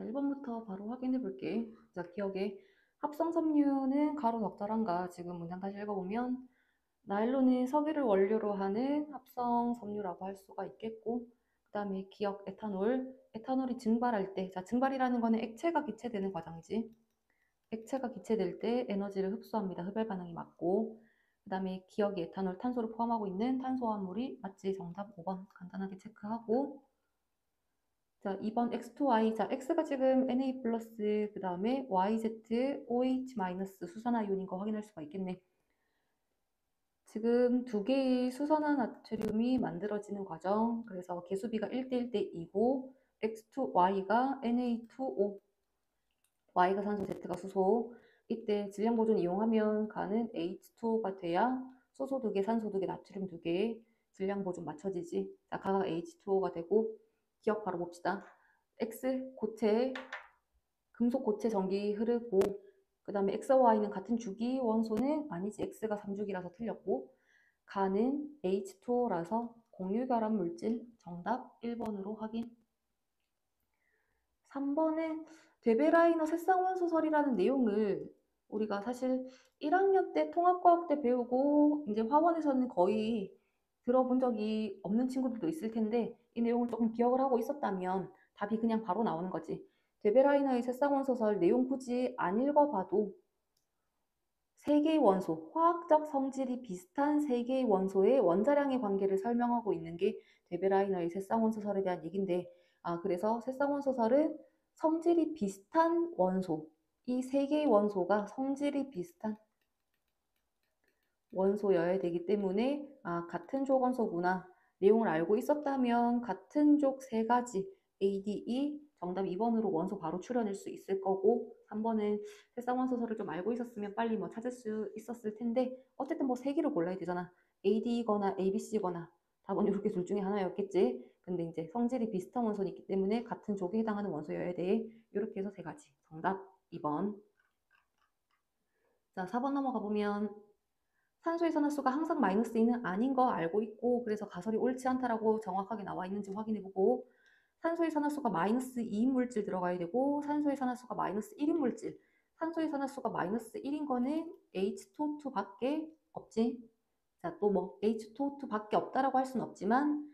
1번부터 바로 확인해 볼게. 자, 기억에 합성섬유는 가로 적절한가? 지금 문장 다시 읽어보면 나일론은 석유를 원료로 하는 합성섬유라고 할 수가 있겠고, 그 다음에 기억 에탄올이 증발할 때, 자, 증발이라는 거는 액체가 기체되는 과정이지. 액체가 기체될 때 에너지를 흡수합니다. 흡열 반응이 맞고, 그 다음에 기억이 에탄올, 탄소를 포함하고 있는 탄수화물이 맞지? 정답 5번 간단하게 체크하고, 자, 2번 X2Y. 자, X가 지금 Na 플러스, 그 다음에 YZ, OH 마이너스 수산화이온인 거 확인할 수가 있겠네. 지금 두 개의 수산화나트륨이 만들어지는 과정. 그래서 개수비가 1대1대2고, X2Y가 Na2O, Y가 산소, Z가 수소. 이때 질량 보존 이용하면 가는 H2O가 돼야 수소 2개, 산소 2개, 나트륨 2개, 질량 보존 맞춰지지. 자, 가가 H2O가 되고, 기억 바로 봅시다. X 고체, 금속 고체 전기 흐르고, 그 다음에 X와 Y는 같은 주기, 원소는 아니지. X가 3주기라서 틀렸고, 가는 H2O라서 공유결합 물질. 정답 1번으로 확인. 3번은 데베라이너 새쌍원소설이라는 내용을 우리가 사실 1학년 때 통합과학 때 배우고 이제 화원에서는 거의 들어본 적이 없는 친구들도 있을 텐데 이 내용을 조금 기억을 하고 있었다면 답이 그냥 바로 나오는 거지. 데베라이너의 새쌍원소설 내용 굳이 안 읽어봐도 세 개의 원소, 화학적 성질이 비슷한 세 개의 원소의 원자량의 관계를 설명하고 있는 게 데베라이너의 새쌍원소설에 대한 얘기인데, 그래서 새쌍원소설은 성질이 비슷한 원소, 이 세 개의 원소가 성질이 비슷한 원소여야 되기 때문에 같은 족원소구나. 내용을 알고 있었다면 같은 족 세 가지 ADE 정답 2번으로 원소 바로 추려낼 수 있을 거고 3번은 새쌍원소설을 좀 알고 있었으면 빨리 뭐 찾을 수 있었을 텐데 어쨌든 뭐 세 개를 골라야 되잖아. ADE거나 ABC거나 답은 이렇게 둘 중에 하나였겠지. 근데 이제 성질이 비슷한 원소는 있기 때문에 같은 족에 해당하는 원소여야 돼. 이렇게 해서 세 가지. 정답 2번. 자, 4번 넘어가 보면 산소 이산화수가 항상 마이너스 2는 아닌 거 알고 있고 그래서 가설이 옳지 않다라고 정확하게 나와 있는지 확인해보고 산소 이산화수가 마이너스 2인 물질 들어가야 되고 산소 이산화수가 마이너스 1인 물질 산소 이산화수가 마이너스 1인 거는 H2O2 밖에 없지. 자, 또 뭐 H2O2 밖에 없다라고 할 수는 없지만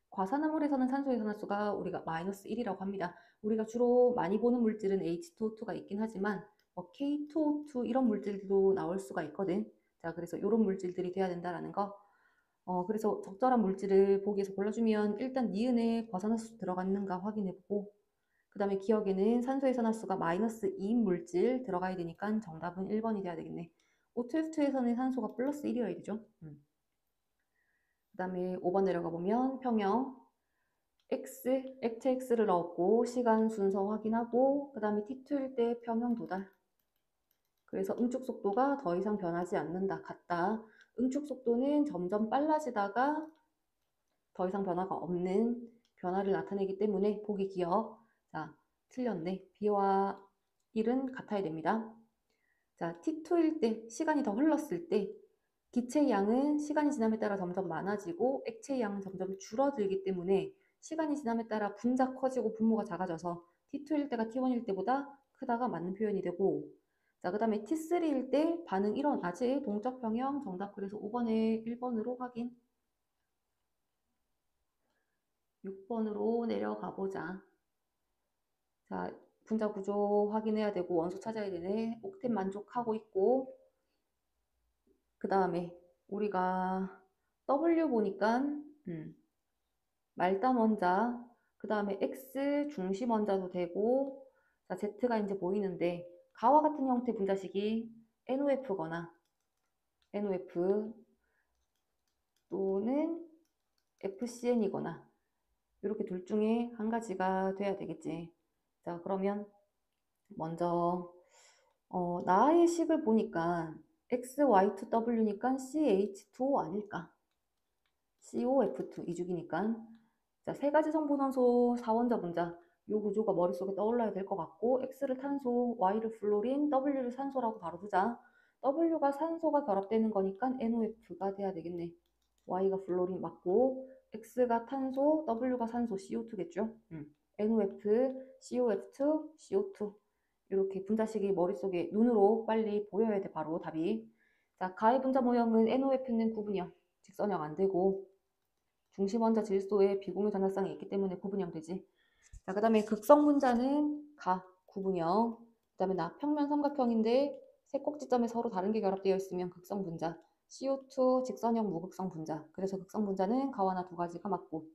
과산화물에서는 산소 이산화수가 우리가 마이너스 1이라고 합니다. 우리가 주로 많이 보는 물질은 H2O2가 있긴 하지만 뭐 K2O2 이런 물질도 나올 수가 있거든. 자, 그래서 이런 물질들이 돼야 된다라는 거. 그래서 적절한 물질을 보기에서 골라주면 일단 니은에 과산화수 들어갔는가 확인해보고 그 다음에 기억에는 산소 이산화수가 마이너스 2인 물질 들어가야 되니까 정답은 1번이 돼야 되겠네. O2S2에서는 산소가 플러스 1이어야 되죠. 그 다음에 5번 내려가 보면 평형 X, 액체 X를 넣었고 시간 순서 확인하고 그 다음에 T2일 때 평형 도달. 그래서 응축 속도가 더 이상 변하지 않는다. 같다. 응축 속도는 점점 빨라지다가 더 이상 변화가 없는 변화를 나타내기 때문에 보기 기억. 자, 틀렸네. B와 1은 같아야 됩니다. 자, T2일 때 시간이 더 흘렀을 때 기체의 양은 시간이 지남에 따라 점점 많아지고 액체의 양은 점점 줄어들기 때문에 시간이 지남에 따라 분자 커지고 분모가 작아져서 T2일 때가 T1일 때보다 크다가 맞는 표현이 되고 자, 그 다음에 T3일 때 반응 일어나지. 동적 평형 정답. 그래서 5번에 1번으로 확인. 6번으로 내려가 보자. 자, 분자 구조 확인해야 되고 원소 찾아야 되네. 옥텐 만족하고 있고 그 다음에 우리가 W 보니까 말단 원자, 그 다음에 X 중심 원자도 되고 자, Z가 이제 보이는데 가와 같은 형태 분자식이 NOF거나 NOF 또는 FCN이거나 이렇게 둘 중에 한 가지가 돼야 되겠지. 자, 그러면 먼저 나의 식을 보니까 XY2W니까 CH2O 아닐까? COF2 이주기니까 자, 세 가지 성분원소 4원자 분자 이 구조가 머릿속에 떠올라야 될 것 같고 X를 탄소, Y를 플로린, W를 산소라고 바로 두자. W가 산소가 결합되는 거니까 NOF가 돼야 되겠네. Y가 플로린 맞고 X가 탄소, W가 산소, CO2겠죠. NOF, COF2, CO2. 이렇게 분자식이 머릿속에 눈으로 빨리 보여야 돼, 바로 답이. 자, 가해 분자 모형은 NOF는 구분형, 직선형 안 되고, 중심 원자 질소에 비공유 전하쌍이 있기 때문에 구분형 되지. 자, 그 다음에 극성 분자는 구분형. 그 다음에 평면 삼각형인데 세 꼭지점에 서로 다른 게 결합되어 있으면 극성 분자. CO2 직선형 무극성 분자. 그래서 극성 분자는 가와 나 두 가지가 맞고.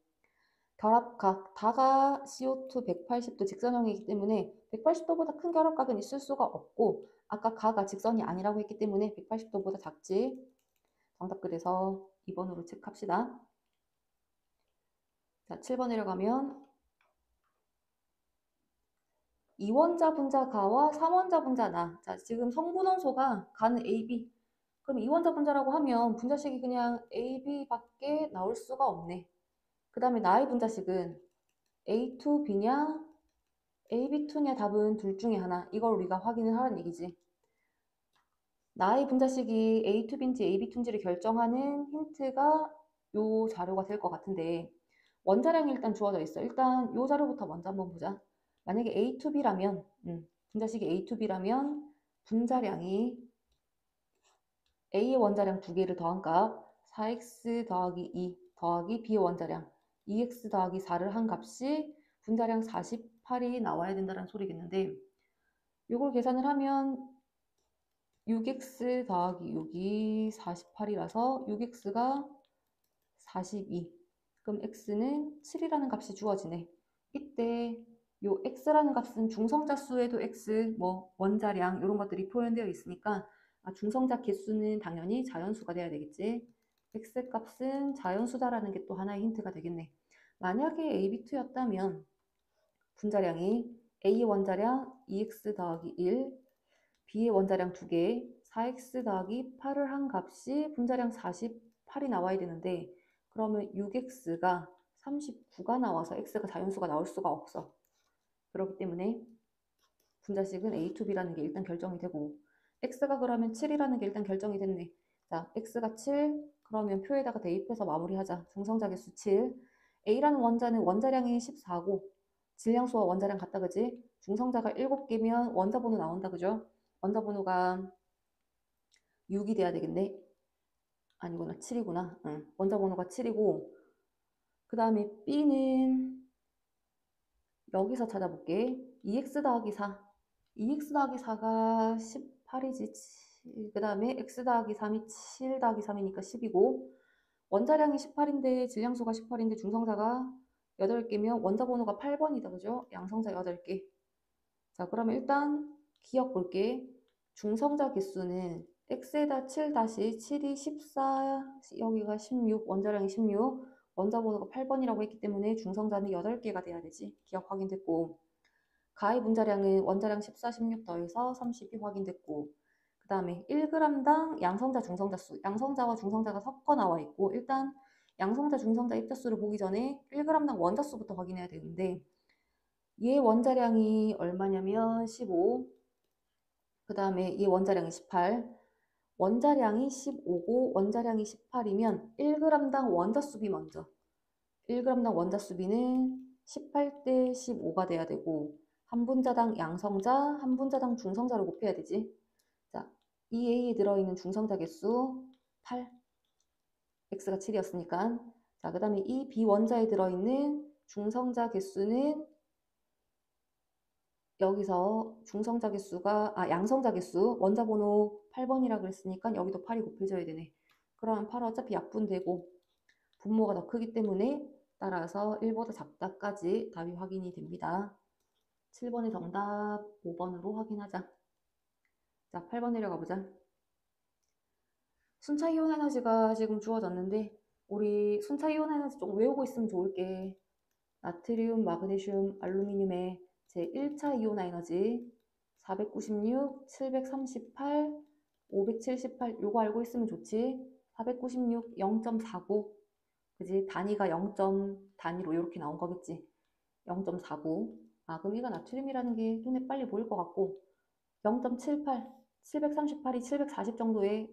결합각 다가 CO2 180도 직선형이기 때문에 180도보다 큰 결합각은 있을 수가 없고, 아까 가가 직선이 아니라고 했기 때문에 180도보다 작지. 정답, 그래서 2번으로 체크합시다. 자, 7번 내려가면 2원자 분자 가와 3원자 분자 나. 자, 지금 성분원소가 가는 AB. 그럼 2원자 분자라고 하면 분자식이 그냥 AB밖에 나올 수가 없네. 그 다음에 나의 분자식은 A2B냐 AB2냐, 답은 둘 중에 하나. 이걸 우리가 확인을 하라는 얘기지. 나의 분자식이 A2B인지 AB2인지를 결정하는 힌트가 요 자료가 될 것 같은데, 원자량이 일단 주어져 있어. 일단 요 자료부터 먼저 한번 보자. 만약에 A2B라면, 분자식이 A2B라면 분자량이 A의 원자량 두 개를 더한 값 4x 더하기 2 더하기 B의 원자량 2x 더하기 4를 한 값이 분자량 48이 나와야 된다는 소리겠는데, 이걸 계산을 하면 6x 더하기 6이 48이라서 6x가 42. 그럼 x는 7이라는 값이 주어지네. 이때 요 x라는 값은 중성자 수에도 x, 뭐 원자량 이런 것들이 표현되어 있으니까 중성자 개수는 당연히 자연수가 돼야 되겠지. x 값은 자연수다라는 게 또 하나의 힌트가 되겠네. 만약에 AB2였다면 분자량이 A의 원자량 2x 더하기 1, B의 원자량 2개, 4x 더하기 8을 한 값이 분자량 48이 나와야 되는데, 그러면 6x가 39가 나와서 x가 자연수가 나올 수가 없어. 그렇기 때문에 분자식은 A2B라는 게 일단 결정이 되고, x가 그러면 7이라는 게 일단 결정이 됐네. 자, x가 7, 그러면 표에다가 대입해서 마무리하자. 중성자 개수 7. A라는 원자는 원자량이 14고, 질량수와 원자량 같다, 그지? 중성자가 7개면 원자 번호 나온다, 그죠? 원자 번호가 6이 돼야 되겠네. 아니구나, 7이구나. 응. 원자 번호가 7이고, 그 다음에 B는 여기서 찾아볼게. 2x 더하기 4. 2x 더하기 4가 18이지. 그 다음에 x 더하기 3이 7 더하기 3이니까 10이고, 원자량이 18인데 질량수가 18인데 중성자가 8개면 원자 번호가 8번이다. 그죠? 양성자 8개. 자, 그러면 일단 기억 볼게. 중성자 개수는 x에다 7 다시 7이 14, 여기가 16, 원자량이 16, 원자 번호가 8번이라고 했기 때문에 중성자는 8개가 돼야 되지. 기억 확인됐고, 가의 분자량은 원자량 14, 16 더해서 30이 확인됐고, 그 다음에 1g당 양성자 중성자 수, 양성자와 중성자가 섞어 나와 있고, 일단 양성자 중성자 입자수를 보기 전에 1g당 원자 수부터 확인해야 되는데, 얘 원자량이 얼마냐면 15, 그 다음에 얘 원자량이 18, 원자량이 15고 원자량이 18이면 1g당 원자수비 먼저, 1g당 원자수비는 18대 15가 돼야 되고, 한 분자당 양성자, 한 분자당 중성자를 곱해야 되지. 자, 이 A에 들어있는 중성자 개수 8, X가 7이었으니까. 자, 그 다음에 이 B 원자에 들어있는 중성자 개수는 여기서 중성자 개수가, 양성자 개수, 원자 번호 8번이라 그랬으니까 여기도 8이 곱해져야 되네. 그러면 8 어차피 약분되고, 분모가 더 크기 때문에 따라서 1보다 작다까지 답이 확인이 됩니다. 7번의 정답 5번으로 확인하자. 자, 8번 내려가 보자. 순차 이온 에너지가 지금 주어졌는데, 우리 순차 이온 에너지 좀 외우고 있으면 좋을 게, 나트륨, 마그네슘, 알루미늄의 제1차 이온 에너지 496, 738, 578 요거 알고 있으면 좋지. 496, 0.49, 그지? 단위가 0. 단위로 이렇게 나온 거겠지. 0.49. 그럼 이거 나트륨이라는 게 눈에 빨리 보일 것 같고, 0.78, 738이 740 정도의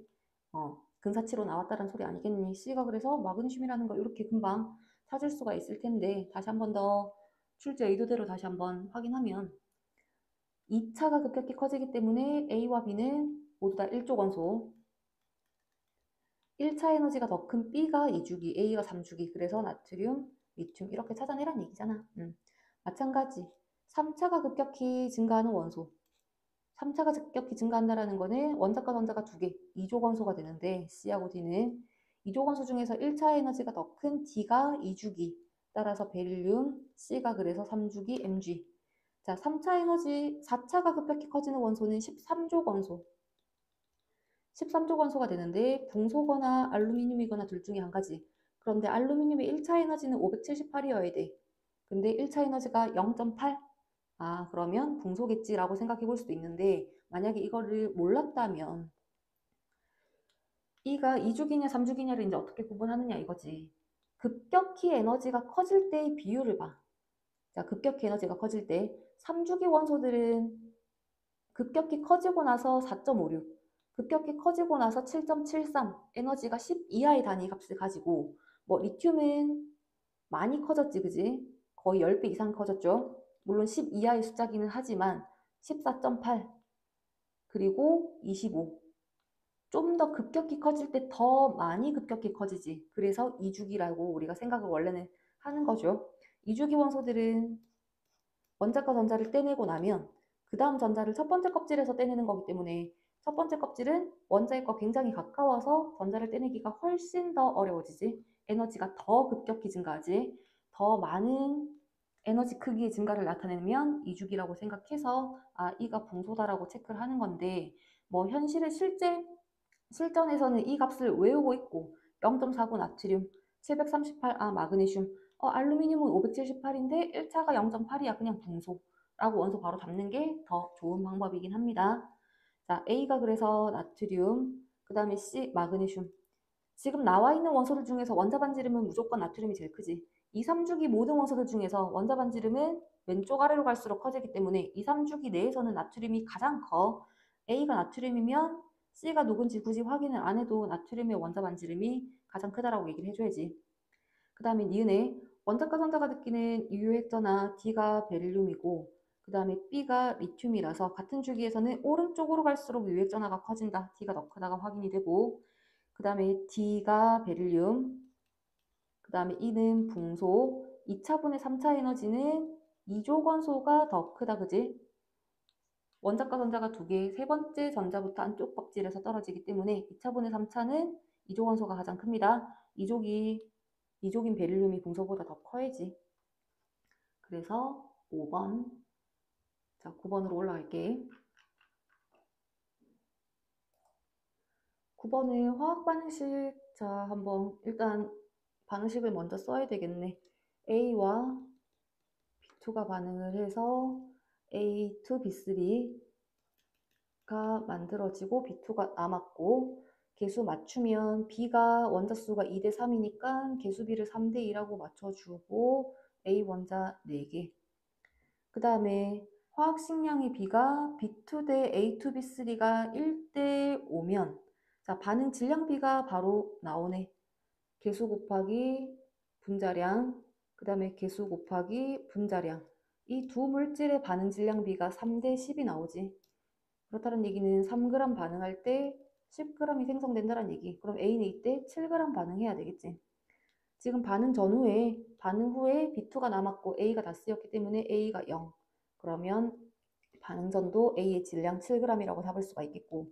근사치로 나왔다는 소리 아니겠니? C가 그래서 마그네슘이라는 거 이렇게 금방 찾을 수가 있을 텐데 다시 한 번 더 출제 의도대로 다시 한번 확인하면 2차가 급격히 커지기 때문에 A와 B는 모두 다 1조 원소, 1차 에너지가 더 큰 B가 2주기, A가 3주기, 그래서 나트륨, 리튬 이렇게 찾아내란 얘기잖아. 마찬가지 3차가 급격히 증가하는 원소, 3차가 급격히 증가한다라는 거는 원자과 전자가 2개, 2조 원소가 되는데 C하고 D는 2조 원소 중에서 1차 에너지가 더 큰 D가 2주기, 따라서 베릴륨, C가 그래서 3주기, Mg. 자, 3차 에너지, 4차가 급격히 커지는 원소는 13조 원소. 13조 원소가 되는데 붕소거나 알루미늄이거나 둘 중에 한 가지. 그런데 알루미늄의 1차 에너지는 578이어야 돼. 근데 1차 에너지가 0.8? 아, 그러면 붕소겠지라고 생각해 볼 수도 있는데 만약에 이거를 몰랐다면 E가 2주기냐 3주기냐를 이제 어떻게 구분하느냐 이거지. 급격히 에너지가 커질 때의 비율을 봐. 자, 급격히 에너지가 커질 때 3주기 원소들은 급격히 커지고 나서 4.56, 급격히 커지고 나서 7.73, 에너지가 10 이하의 단위 값을 가지고, 뭐 리튬은 많이 커졌지, 그지? 거의 10배 이상 커졌죠. 물론 10 이하의 숫자기는 하지만 14.8, 그리고 25. 좀 더 급격히 커질 때 더 많이 급격히 커지지. 그래서 2주기라고 우리가 생각을 원래는 하는 거죠. 2주기 원소들은 원자과 전자를 떼내고 나면 그 다음 전자를 첫 번째 껍질에서 떼내는 거기 때문에 첫 번째 껍질은 원자의 거 굉장히 가까워서 전자를 떼내기가 훨씬 더 어려워지지. 에너지가 더 급격히 증가하지. 더 많은 에너지 크기의 증가를 나타내면 이주기라고 생각해서 아, 이가 붕소다라고 체크를 하는 건데 뭐 현실의 실전에서는 이 값을 외우고 있고 0.49 나트륨, 738 마그네슘, 알루미늄은 578인데 1차가 0.8이야. 그냥 붕소라고 원소 바로 잡는 게 더 좋은 방법이긴 합니다. 자, A가 그래서 나트륨, 그 다음에 C 마그네슘. 지금 나와 있는 원소들 중에서 원자 반지름은 무조건 나트륨이 제일 크지. 2, 3주기 모든 원소들 중에서 원자 반지름은 왼쪽 아래로 갈수록 커지기 때문에 2, 3주기 내에서는 나트륨이 가장 커. A가 나트륨이면 C가 누군지 굳이 확인을 안 해도 나트륨의 원자 반지름이 가장 크다라고 얘기를 해줘야지. 그 다음에 니은에 원자과 전자가 느끼는 유효액전하 D가 베릴륨이고 그 다음에 B가 리튬이라서 같은 주기에서는 오른쪽으로 갈수록 유효액전하가 커진다. D가 더 크다가 확인이 되고 그 다음에 D가 베릴륨, 그 다음에 E는 붕소, 2차분의 3차 에너지는 2조 원소가 더 크다, 그지? 원자과 전자가 2개, 세 번째 전자부터 안쪽 껍질에서 떨어지기 때문에 2차분의 3차는 2조 원소가 가장 큽니다. 2족인 베릴륨이 붕소보다 더 커야지. 그래서 5번, 자 9번으로 올라갈게. 9번은 화학 반응식, 자 한번 일단 반응식을 먼저 써야 되겠네. A와 B2가 반응을 해서 A2B3가 만들어지고 B2가 남았고 개수 맞추면 B가 원자수가 2대 3이니까 개수 B를 3대 2라고 맞춰주고 A 원자 4개. 그 다음에 화학식량의 B가 B2 대 A2B3가 1대 5면 자 반응 질량 B가 바로 나오네. 개수 곱하기 분자량, 그 다음에 개수 곱하기 분자량. 이 두 물질의 반응 질량 비가 3대 10이 나오지. 그렇다는 얘기는 3g 반응할 때 10g이 생성된다는 얘기. 그럼 A는 이때 7g 반응해야 되겠지. 지금 반응 전후에, 반응 후에 B2가 남았고 A가 다 쓰였기 때문에 A가 0. 그러면 반응 전도 A의 질량 7g이라고 잡을 수가 있겠고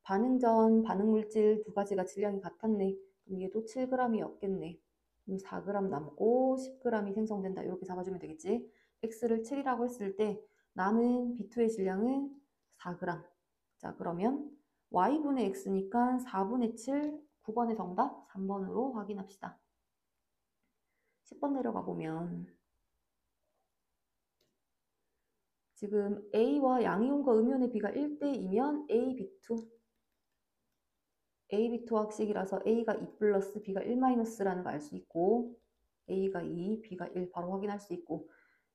반응 전, 반응 물질 두 가지가 질량이 같았네. 그럼 얘도 7g이었겠네. 그럼 4g 남고 10g이 생성된다. 이렇게 잡아주면 되겠지. X를 7이라고 했을 때 남은 B2의 질량은 4g. 자, 그러면 Y분의 X니까 4분의 7, 9번의 정답 3번으로 확인합시다. 10번 내려가 보면 지금 A와 양이온과 음이온의 비가 1대2면 A, B2 A, B2 학식이라서 A가 2 플러스 B가 1 마이너스라는 거 알 수 있고 A가 2, B가 1 바로 확인할 수 있고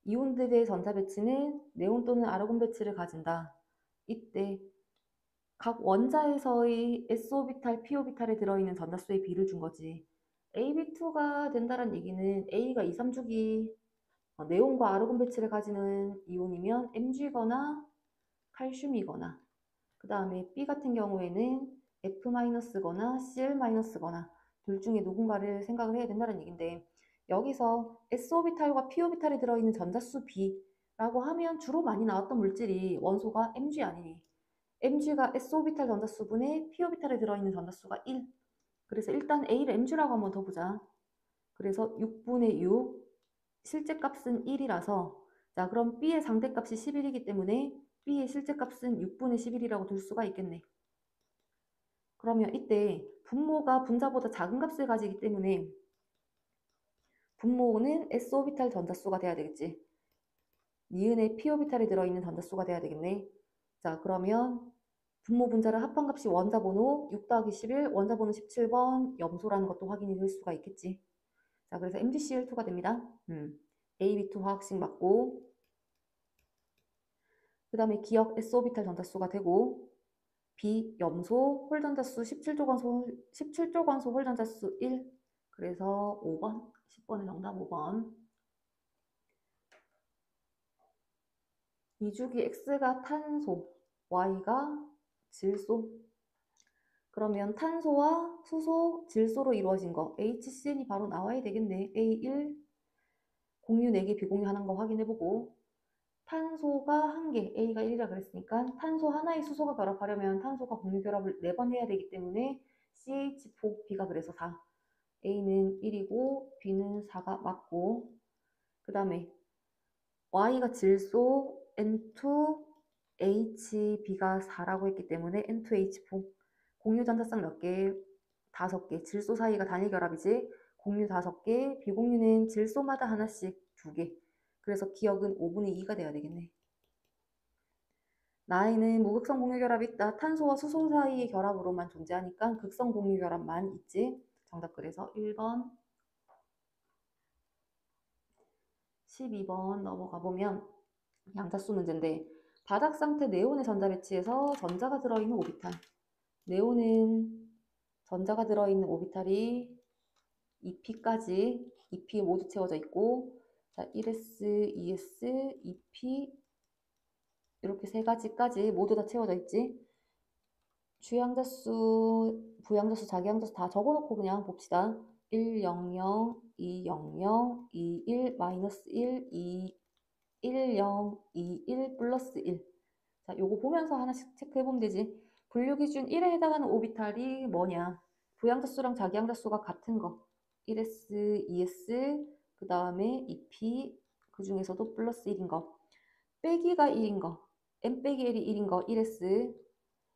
이온들의 전자 배치는 네온 또는 아르곤 배치를 가진다. 이때 각 원자에서의 S오비탈, P오비탈에 들어있는 전자수의 비를 준 거지. AB2가 된다는 얘기는 A가 2, 3주기 네온과 아르곤 배치를 가지는 이온이면 Mg거나 칼슘이거나, 그 다음에 B 같은 경우에는 F-거나 Cl-거나 둘 중에 누군가를 생각을 해야 된다는 얘긴데, 여기서 s오비탈과 p오비탈이 들어있는 전자수 B라고 하면 주로 많이 나왔던 물질이 원소가 Mg 아니니, Mg가 s오비탈 전자수분에 p오비탈에 들어있는 전자수가 1. 그래서 일단 A를 Mg라고 한번 더 보자. 그래서 6분의 6, 실제값은 1이라서, 자, 그럼 B의 상대값이 11이기 때문에 B의 실제값은 6분의 11이라고 둘 수가 있겠네. 그러면 이때 분모가 분자보다 작은 값을 가지기 때문에 분모는 s오비탈 전자수가 돼야 되겠지. 니은에 p오비탈이 들어있는 전자수가 돼야 되겠네. 자, 그러면 분모 분자를 합한 값이 원자번호 6 더하기 11, 원자번호 17번 염소라는 것도 확인이 될 수가 있겠지. 자, 그래서 MgCl2가 됩니다. AB2 화학식 맞고, 그 다음에 기억 s오비탈 전자수가 되고, B 염소 홀전자수 17조 관소 홀전자수 1. 그래서 5번, 10번의 정답 5번. 2주기 X가 탄소, Y가 질소. 그러면 탄소와 수소, 질소로 이루어진 거 HCn이 바로 나와야 되겠네. A1, 공유 4개, 비공유 하나인 거 확인해보고, 탄소가 1개, A가 1이라 그랬으니까 탄소 하나의 수소가 결합하려면 탄소가 공유 결합을 4번 해야 되기 때문에 CH4, B가 그래서 4. A는 1이고 B는 4가 맞고, 그 다음에 Y가 질소 N2, B가 4라고 했기 때문에 N2H4. 공유 전자쌍 몇 개? 5개. 질소 사이가 단일 결합이지. 공유 5개, 비공유는 질소마다 하나씩 2개. 그래서 기억은 5분의 2가 돼야 되겠네. 나이는 무극성 공유 결합이 있다. 탄소와 수소 사이의 결합으로만 존재하니까 극성 공유 결합만 있지. 정답 그래서 1번. 12번 넘어가 보면 양자수 문제인데, 바닥 상태 네온의 전자 배치에서 전자가 들어있는 오비탈. 네온은 전자가 들어있는 오비탈이 2p까지 2p 모두 채워져 있고, 자, 1s, 2s, 2p 이렇게 세 가지까지 모두 다 채워져 있지. 주양자수, 부양자수, 자기양자수 다 적어놓고 그냥 봅시다. 1, 0, 0, 2, 0, 0, 2, 1, 마이너스 1, 2, 1, 0, 2, 1, 플러스 1. 자, 요거 보면서 하나씩 체크해보면 되지. 분류 기준 1에 해당하는 오비탈이 뭐냐? 부양자수랑 자기양자수가 같은 거. 1s, 2s, 그 다음에 2p, 그 중에서도 플러스 1인 거. 빼기가 1인 거. n 빼기 1이 1인 거, 1s.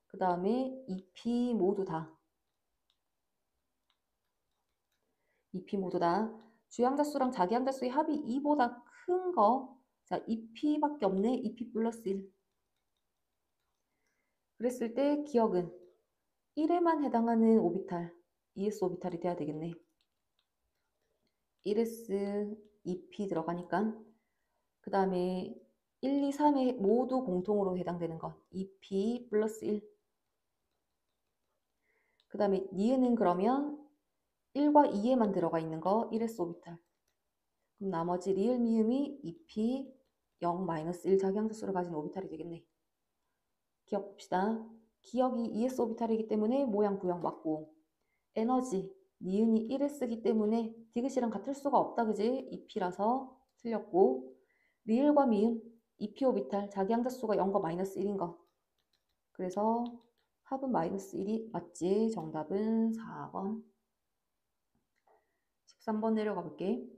그 다음에 2p 모두 다. 2p 모두 다. 주양자수랑 자기양자수의 합이 2보다 큰 거. 자, 2p밖에 없네. 2p 플러스 1. 그랬을 때 기억은 1에만 해당하는 오비탈, ES 오비탈이 돼야 되겠네. 1s, 2p 들어가니까. 그 다음에 1, 2, 3에 모두 공통으로 해당되는 것. 2p 플러스 1. 그 다음에 니은은 그러면 1과 2에만 들어가 있는 거 1s 오비탈. 그럼 나머지 리을 미음이 2p 0 마이너스 1 자기항자수를 가진 오비탈이 되겠네. 기억 봅시다. 기억이 2s 오비탈이기 때문에 모양 구형 맞고, 에너지 니은이 1s기 때문에 디귿이랑 같을 수가 없다 그지? 2p라서 틀렸고, 리을과 미음 2p 오비탈 자기항자수가 0과 마이너스 1인 거. 그래서 합은 마이너스 1이 맞지? 정답은 4번. 13번 내려가 볼게.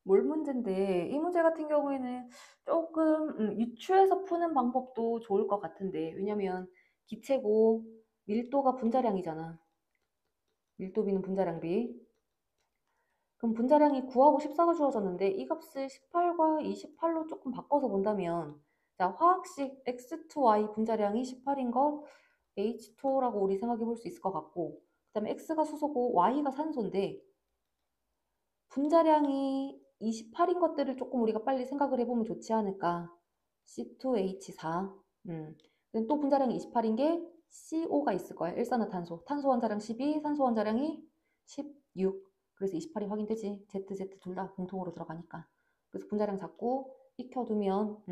몰 문제인데 이 문제 같은 경우에는 조금 유추해서 푸는 방법도 좋을 것 같은데, 왜냐면 기체고 밀도가 분자량이잖아. 밀도비는 분자량비. 그럼 분자량이 9하고 14가 주어졌는데 이 값을 18과 28로 조금 바꿔서 본다면, 자, 화학식 X2Y 분자량이 18인 것 H2O라고 우리 생각해 볼 수 있을 것 같고, 그 다음에 X가 수소고 Y가 산소인데 분자량이 28인 것들을 조금 우리가 빨리 생각을 해보면 좋지 않을까. C2H4. 또 분자량이 28인 게 CO가 있을 거야. 일산화탄소. 탄소 원자량 12, 산소 원자량이 16. 그래서 28이 확인되지. Z 둘 다 공통으로 들어가니까. 그래서 분자량 잡고 익혀두면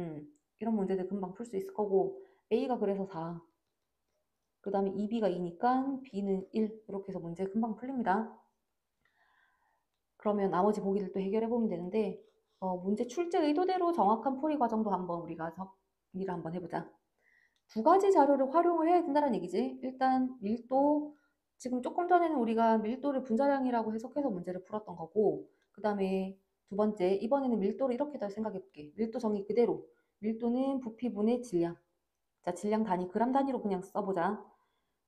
이런 문제들 금방 풀 수 있을 거고, A가 그래서 4. 그 다음에 2B가 2니까 B는 1. 이렇게 해서 문제 금방 풀립니다. 그러면 나머지 보기를 또 해결해 보면 되는데, 문제 출제 의도대로 정확한 풀이 과정도 한번 우리가 정리를 한번 해보자. 두 가지 자료를 활용을 해야 된다는 얘기지. 일단 밀도, 지금 조금 전에는 우리가 밀도를 분자량이라고 해석해서 문제를 풀었던 거고, 그 다음에 두 번째, 이번에는 밀도를 이렇게 더 생각해 볼게. 밀도 정의 그대로. 밀도는 부피분의 질량. 자, 질량 단위, 그람 단위로 그냥 써보자.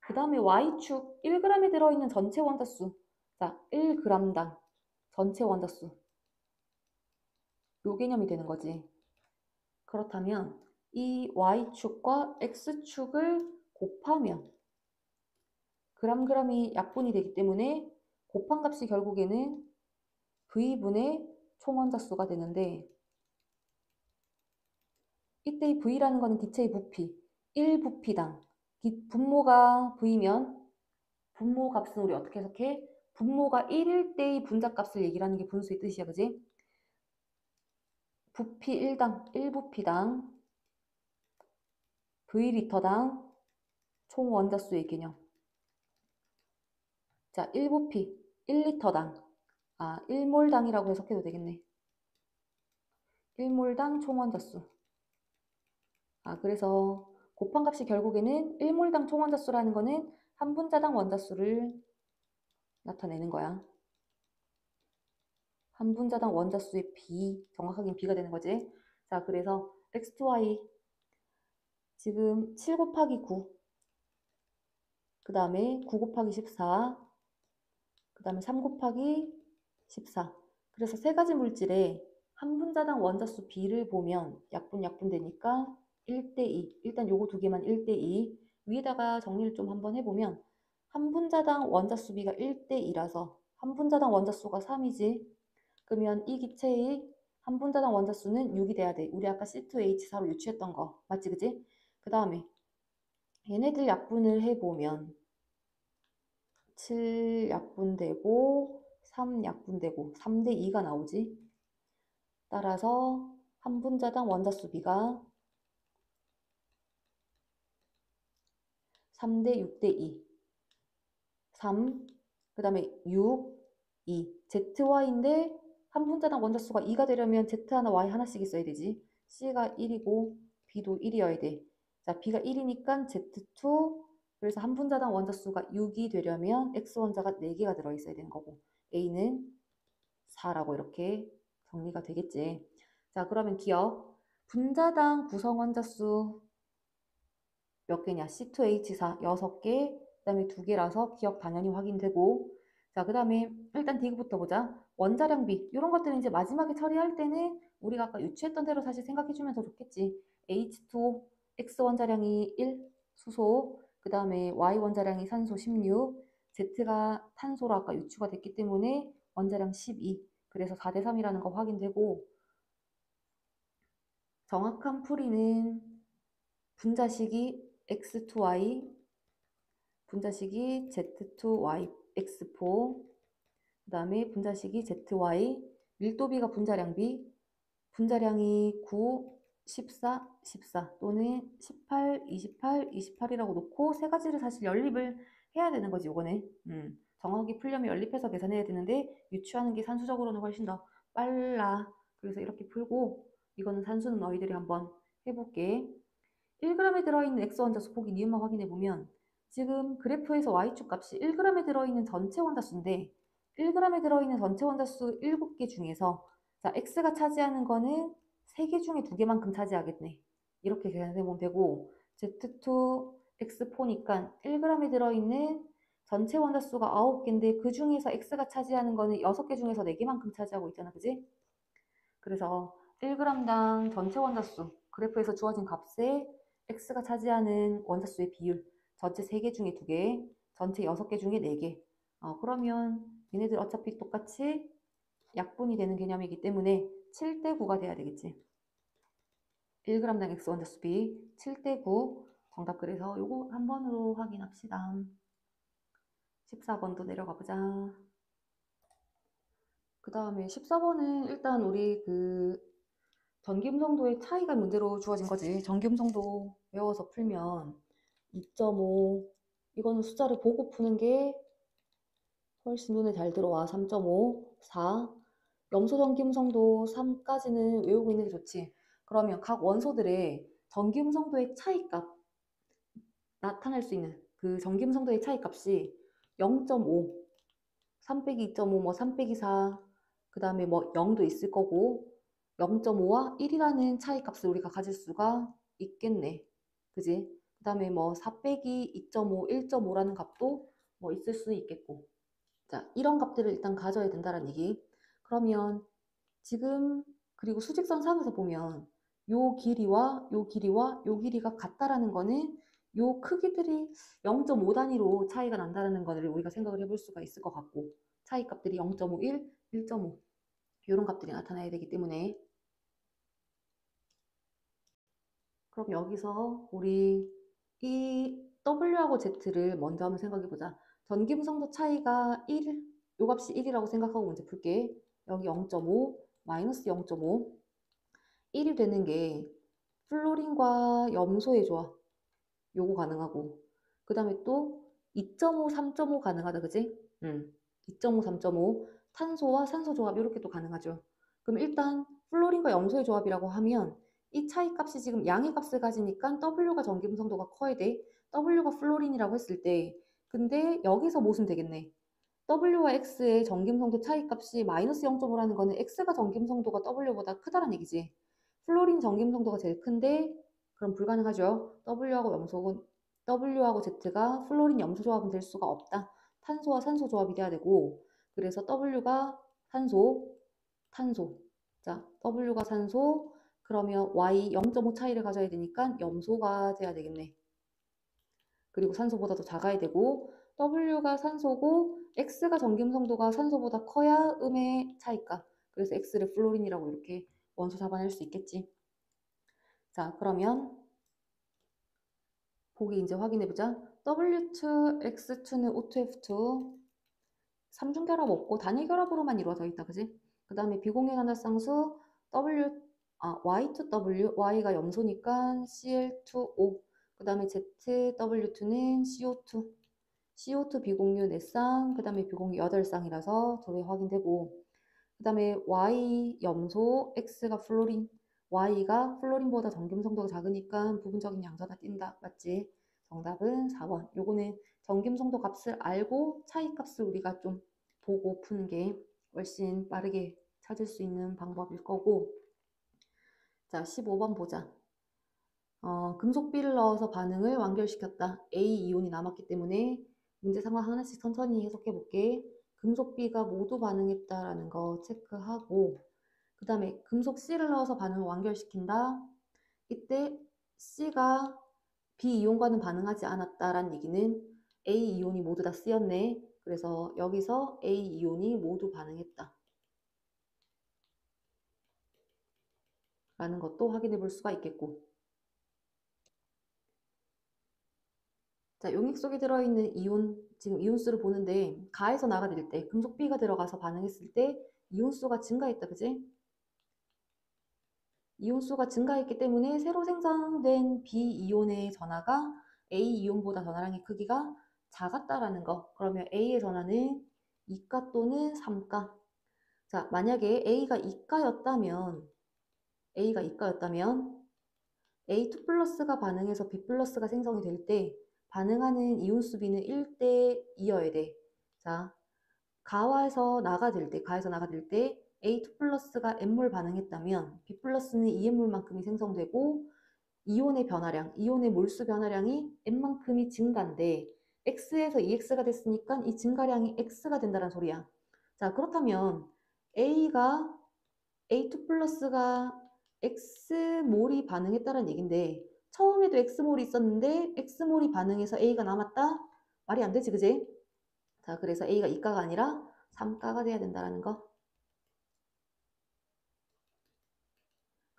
그 다음에 Y축 1g에 들어있는 전체 원자수. 자, 1g당 전체 원자수. 요 개념이 되는 거지. 그렇다면 이 Y축과 X축을 곱하면 그람이 약분이 되기 때문에 곱한 값이 결국에는 V분의 총원자수가 되는데, 이때 이 V라는 거는 기체의 부피, 1부피당 분모가 V면 분모 값은 우리 어떻게 해석해? 분모가 1일 때의 분자값을 얘기를 하는 게 분수의 뜻이야, 그지? 부피 1당, 1부피당 V리터당 총 원자수의 개념. 자, 1부피, 1리터당, 1몰당이라고 해석해도 되겠네. 1몰당 총 원자수. 그래서 곱한 값이 결국에는 1몰당 총 원자수라는 거는 한 분자당 원자수를 나타내는 거야. 한 분자당 원자수의 B, 정확하게 B가 되는 거지. 자, 그래서 X2Y 지금 7 곱하기 9, 그 다음에 9 곱하기 14, 그 다음에 3 곱하기 14. 그래서 세 가지 물질에 한 분자당 원자수 B를 보면 약분되니까 1대2. 일단 요거 두 개만 1대2. 위에다가 정리를 좀 한번 해보면 한 분자당 원자수 B가 1대2라서 한 분자당 원자수가 3이지. 그러면 이 기체의 한 분자당 원자수는 6이 돼야 돼. 우리 아까 C2H4로 유추했던 거. 맞지, 그지? 그 다음에 얘네들 약분을 해보면 7 약분되고 3 약분되고 3대2가 나오지. 따라서 한 분자당 원자수 B가 3대 6대2 3, 그 다음에 6, 2 ZY인데 한 분자당 원자수가 2가 되려면 Z 하나 Y 하나씩 있어야 되지. C가 1이고 B도 1이어야 돼. 자, B가 1이니까 Z2, 그래서 한 분자당 원자수가 6이 되려면 X원자가 4개가 들어있어야 되는 거고, A는 4라고 이렇게 정리가 되겠지. 자, 그러면 기억. 분자당 구성 원자수 몇 개냐? C2H4 6개, 그 다음에 2개라서 기억 당연히 확인되고. 자, 그 다음에 일단 디귿부터 보자. 원자량비, 이런 것들은 이제 마지막에 처리할 때는 우리가 아까 유추했던 대로 사실 생각해주면 더 좋겠지. H2O, X 원자량이 1, 수소, 그 다음에 Y 원자량이 산소 16, Z가 탄소로 아까 유추가 됐기 때문에 원자량 12. 그래서 4대3이라는 거 확인되고, 정확한 풀이는 분자식이 X2Y, 분자식이 Z2Y, X4, 그 다음에 분자식이 ZY, 밀도비가 분자량비, 분자량이 9, 14, 14 또는 18, 28, 28이라고 놓고 세 가지를 사실 연립을 해야 되는 거지, 요거는. 정확히 풀려면 연립해서 계산해야 되는데 유추하는 게 산수적으로는 훨씬 더 빨라. 그래서 이렇게 풀고, 이거는 산수는 너희들이 한번 해볼게. 1g에 들어있는 X원자수 폭이 니은만 확인해보면 지금 그래프에서 Y축 값이 1g에 들어있는 전체 원자수인데 1g에 들어있는 전체 원자수 7개 중에서 자, X가 차지하는 거는 3개 중에 2개만큼 차지하겠네. 이렇게 계산해보면 되고, Z2, X4니까 1g에 들어있는 전체 원자수가 9개인데 그 중에서 X가 차지하는 거는 6개 중에서 4개만큼 차지하고 있잖아, 그지? 그래서 1g당 전체 원자수, 그래프에서 주어진 값에 X가 차지하는 원자수의 비율, 전체 3개 중에 2개, 전체 6개 중에 4개. 그러면 얘네들 어차피 똑같이 약분이 되는 개념이기 때문에 7대 9가 돼야 되겠지. 1g당 X 원자수 비 7대 9, 정답. 그래서 요거 한 번으로 확인합시다. 14번도 내려가 보자. 그 다음에 14번은 일단 우리 그 전기음성도의 차이가 문제로 주어진 거지. 전기음성도 외워서 풀면 2.5, 이거는 숫자를 보고 푸는 게 훨씬 눈에 잘 들어와. 3.5, 4, 염소 전기음성도 3까지는 외우고 있는 게 좋지. 그러면 각 원소들의 전기음성도의 차이값, 나타낼 수 있는 그 전기음성도의 차이값이 0.5, 3 빼기 2.5, 뭐 3 빼기 4, 그 다음에 뭐 0도 있을 거고 0.5와 1이라는 차이값을 우리가 가질 수가 있겠네. 그지? 그 다음에 뭐 4 빼기 2.5, 1.5라는 값도 뭐 있을 수 있겠고. 자, 이런 값들을 일단 가져야 된다는 얘기. 그러면 지금 그리고 수직선 상에서 보면 요 길이와 요 길이와 요 길이가 같다라는 거는 요 크기들이 0.5 단위로 차이가 난다는 거를 우리가 생각을 해볼 수가 있을 것 같고, 차이 값들이 0.5, 1, 1.5 이런 값들이 나타나야 되기 때문에, 그럼 여기서 우리 이 W하고 Z를 먼저 한번 생각해 보자. 전기음성도 차이가 1, 요 값이 1이라고 생각하고 문제 풀게. 여기 0.5, 마이너스 0.5, 1이 되는 게 플로린과 염소의 조합, 요거 가능하고, 그 다음에 또 2.5, 3.5 가능하다, 그지? 2.5, 3.5, 탄소와 산소 조합 이렇게 또 가능하죠. 그럼 일단 플로린과 염소의 조합이라고 하면 이 차이 값이 지금 양의 값을 가지니까 W가 전기음성도가 커야 돼. W가 플로린이라고 했을 때, 근데 여기서 모으면 되겠네. W와 X의 전기음성도 차이 값이 마이너스 0.5라는 거는 X가 전기음성도가 W보다 크다는 얘기지. 플로린 전기음성도가 제일 큰데 그럼 불가능하죠. W하고 Z가 플로린 염소 조합은 될 수가 없다. 탄소와 산소 조합이 돼야 되고, 그래서 W가 산소, 탄소. 자, W가 산소, 그러면 Y 0.5 차이를 가져야 되니까 염소가 돼야 되겠네. 그리고 산소보다 더 작아야 되고, W가 산소고 X가 전기음성도가 산소보다 커야 음의 차이값. 그래서 X를 플로린이라고 이렇게 원소 잡아낼 수 있겠지. 자, 그러면 보기 이제 확인해보자. W2, X2는 O2F2, 삼중결합 없고 단일 결합으로만 이루어져 있다, 그지? 그 다음에 비공유 산화쌍수 Y2W, Y가 염소니까 Cl2O, 그 다음에 ZW2는 CO2, CO2 비공유 4쌍, 그 다음에 비공유 8쌍이라서 저게 확인되고, 그 다음에 Y 염소, X가 플로린, Y가 플로린보다 전기음성도가 작으니까 부분적인 양자가 띈다. 맞지? 정답은 4번. 요거는 전기음성도 값을 알고 차이 값을 우리가 좀 보고 푸는 게 훨씬 빠르게 찾을 수 있는 방법일 거고. 자, 15번 보자. 금속비를 넣어서 반응을 완결시켰다. A 이온이 남았기 때문에 문제 상황 하나씩 천천히 해석해 볼게. 금속비가 모두 반응했다라는 거 체크하고, 그 다음에 금속 C를 넣어서 반응을 완결시킨다. 이때 C가 B 이온과는 반응하지 않았다라는 얘기는 A 이온이 모두 다 쓰였네. 그래서 여기서 A 이온이 모두 반응했다 라는 것도 확인해 볼 수가 있겠고, 자, 용액 속에 들어있는 이온, 지금 이온수를 보는데 가에서 나가 될 때 금속 B가 들어가서 반응했을 때 이온수가 증가했다, 그지? 이온수가 증가했기 때문에 새로 생성된 B이온의 전하가 A이온보다 전하량의 크기가 작았다라는 거. 그러면 A의 전하는 2가 또는 3가. 자, 만약에 A가 2가였다면 A2 플러스가 반응해서 B 플러스가 생성이 될 때 반응하는 이온수 B는 1대 2여야 돼. 자, 가에서 나가될 때 A2 플러스가 N몰 반응했다면 B 플러스는 2N몰만큼이 생성되고 이온의 변화량, 이온의 몰수 변화량이 N만큼이 증가인데 X에서 2X가 됐으니까 이 증가량이 X가 된다는 소리야. 자, 그렇다면 A2 플러스가 X몰이 반응했다는 얘긴데 처음에도 X몰이 있었는데 X몰이 반응해서 A가 남았다? 말이 안 되지, 그지? 자, 그래서 A가 2가가 아니라 3가가 돼야 된다는 거.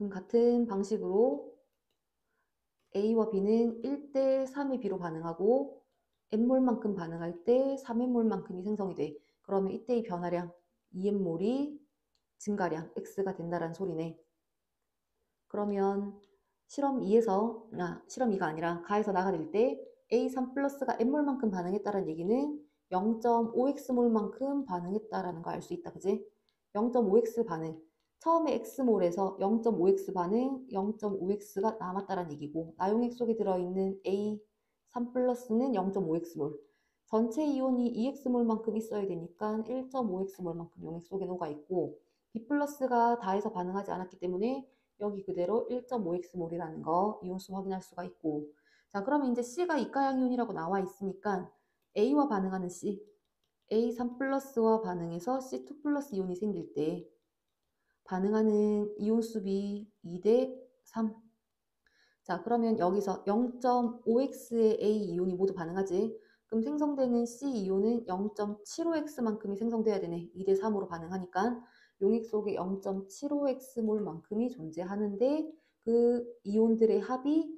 그럼 같은 방식으로 A와 B는 1대 3의 B로 반응하고 N몰만큼 반응할 때 3N몰만큼이 생성이 돼. 그러면 이때의 변화량 2N몰이 증가량 X가 된다는 소리네. 그러면 실험 2에서, 실험 2가 아니라 가에서 나가 될 때 A3 플러스가 N몰만큼 반응했다는 얘기는 0.5X몰만큼 반응했다라는 거 알 수 있다. 그지? 0.5X 반응. 처음에 X몰에서 0.5X 반응, 0.5X가 남았다는 얘기고 나용액 속에 들어있는 A3 플러스는 0.5X몰. 전체 이온이 2X몰만큼 있어야 되니까 1.5X몰만큼 용액 속에 녹아있고 B 플러스가 다해서 반응하지 않았기 때문에 여기 그대로 1.5X몰이라는 거 이온수 확인할 수가 있고 자 그러면 이제 C가 이가양이온이라고 나와 있으니까 A와 반응하는 C A3 플러스와 반응해서 C2 플러스 이온이 생길 때 반응하는 이온수비 2대 3 자 그러면 여기서 0.5X의 A 이온이 모두 반응하지 그럼 생성되는 C 이온은 0.75X만큼이 생성돼야 되네 2대 3으로 반응하니까 용액 속에 0.75X몰만큼이 존재하는데 그 이온들의 합이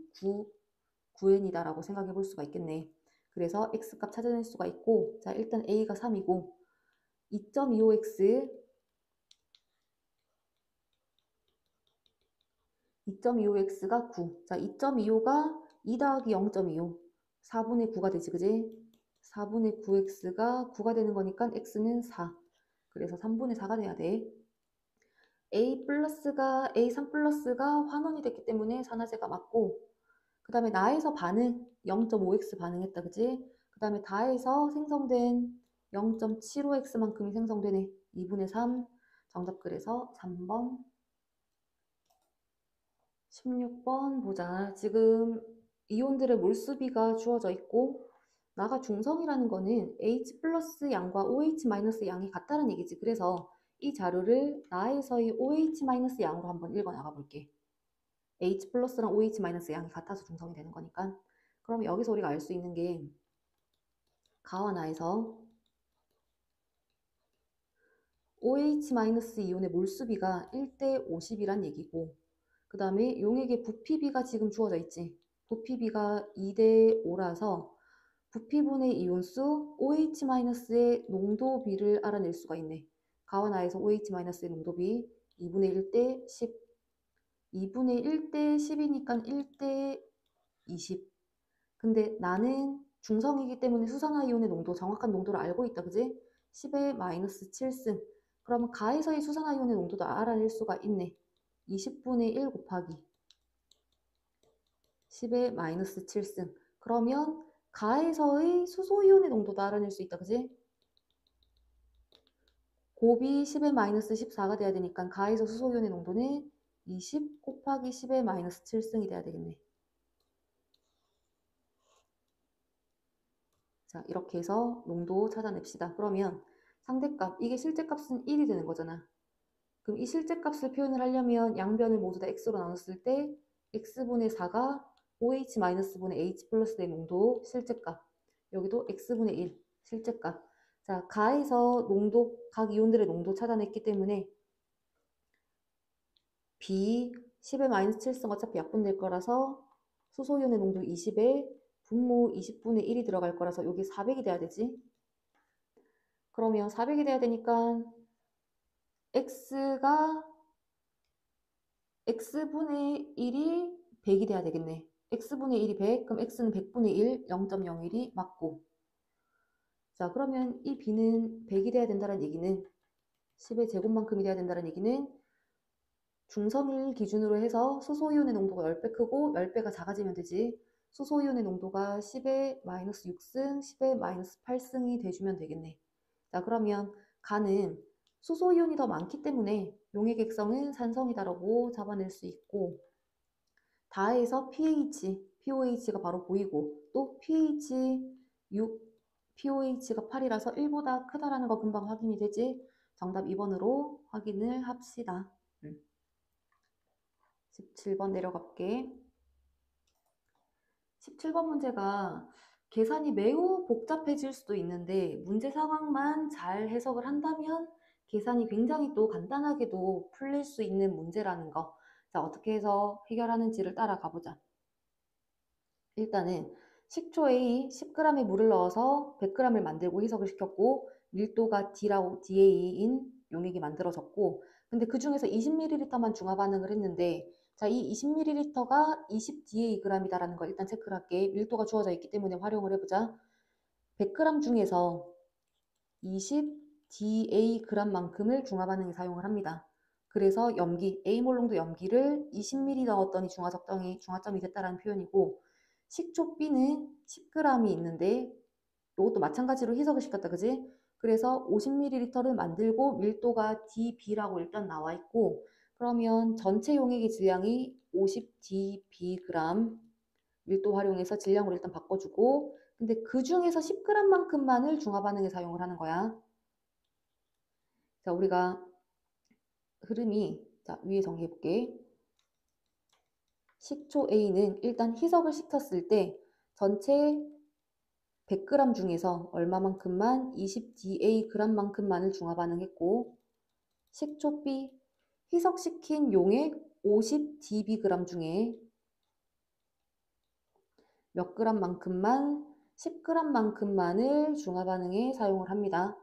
9N이다라고 생각해 볼 수가 있겠네. 그래서 X값 찾아낼 수가 있고 자 일단 A가 3이고 2.25X 2.25X가 9. 자, 2.25가 2 더하기 0.25. 4분의 9가 되지, 그지? 4분의 9X가 9가 되는 거니까 X는 4. 그래서 3분의 4가 돼야 돼. A3 플러스가 환원이 됐기 때문에 산화제가 맞고, 그 다음에 나에서 반응, 0.5X 반응했다, 그지? 그 다음에 다에서 생성된 0.75X만큼이 생성되네. 2분의 3. 정답 그래서 3번. 16번 보자. 지금 이온들의 몰수비가 주어져 있고 나가 중성이라는 거는 H 플러스 양과 OH 마이너스 양이 같다는 얘기지. 그래서 이 자료를 나에서의 OH 마이너스 양으로 한번 읽어 나가 볼게. H 플러스랑 OH 마이너스 양이 같아서 중성이 되는 거니까. 그럼 여기서 우리가 알 수 있는 게 가와 나에서 OH 마이너스 이온의 몰수비가 1대 50이란 얘기고 그 다음에 용액의 부피비가 지금 주어져 있지. 부피비가 2대 5라서 부피분의 이온수 OH-의 농도비를 알아낼 수가 있네. 가와 나에서 OH-의 농도비 2분의 1대 10. 2분의 1대 10이니까 1대 20. 근데 나는 중성이기 때문에 수산화이온의 농도, 정확한 농도를 알고 있다. 그지? 10의 마이너스 7승. 그러면 가에서의 수산화이온의 농도도 알아낼 수가 있네. 20분의 1 곱하기 10의 마이너스 7승. 그러면 가에서의 수소이온의 농도도 알아낼 수 있다. 그지? 곱이 10의 마이너스 14가 돼야 되니까 가에서 수소이온의 농도는 20 곱하기 10의 마이너스 7승이 돼야 되겠네. 자, 이렇게 해서 농도 찾아냅시다. 그러면 상대값, 이게 실제값은 1이 되는 거잖아. 그럼 이 실제값을 표현을 하려면 양변을 모두 다 x로 나눴을 때 x분의 4가 OH-분의 H 플러스의 농도 실제값. 여기도 x분의 1 실제값. 자, 가에서 농도, 각 이온들의 농도 찾아냈기 때문에 B 10의 마이너스 7승 어차피 약분될 거라서 수소이온의 농도 20에 분모 20분의 1이 들어갈 거라서 여기 400이 돼야 되지. 그러면 400이 돼야 되니까 x가 x분의 1이 100이 돼야 되겠네. x분의 1이 100, 그럼 x는 100분의 1, 0.01이 맞고. 자, 그러면 이 b는 100이 돼야 된다는 얘기는 10의 제곱만큼이 돼야 된다는 얘기는 중성일 기준으로 해서 수소이온의 농도가 10배 크고 10배가 작아지면 되지. 수소이온의 농도가 10의 마이너스 6승, 10의 마이너스 8승이 돼주면 되겠네. 자, 그러면 가는 수소이온이 더 많기 때문에 용의 객성은 산성이다라고 잡아낼 수 있고 다에서 pH, pOH가 바로 보이고 또 pH 6, pOH가 8이라서 1보다 크다라는 거 금방 확인이 되지. 정답 2번으로 확인을 합시다. 17번 내려갈게. 17번 문제가 계산이 매우 복잡해질 수도 있는데 문제 상황만 잘 해석을 한다면 계산이 굉장히 또 간단하게도 풀릴 수 있는 문제라는 거. 자, 어떻게 해서 해결하는지를 따라가 보자. 일단은 식초 A 10g의 물을 넣어서 100g을 만들고 희석을 시켰고 밀도가 DA인 용액이 만들어졌고 근데 그 중에서 20ml만 중화 반응을 했는데 자, 이 20ml가 20DAg이다라는 걸 일단 체크를 할게. 밀도가 주어져 있기 때문에 활용을 해보자. 100g 중에서 20DAg만큼을 중화 반응에 사용을 합니다. 그래서 염기, A몰롱도 염기를 20ml 넣었더니 중화점이 됐다라는 표현이고 식초 B는 10g이 있는데 이것도 마찬가지로 희석을 시켰다, 그지? 그래서 50ml를 만들고 밀도가 DB라고 일단 나와 있고 그러면 전체 용액의 질량이 50dBg 밀도 활용해서 질량으로 일단 바꿔주고 근데 그 중에서 10g만큼만을 중화 반응에 사용을 하는 거야. 자, 우리가 흐름이 자, 위에 정리해 볼게. 식초 A는 일단 희석을 시켰을 때 전체 100g 중에서 얼마만큼만 20DAg만큼만을 중화 반응했고 식초 B 희석시킨 용액 50dBg 중에 몇 g만큼만 10g만큼만을 중화 반응에 사용을 합니다.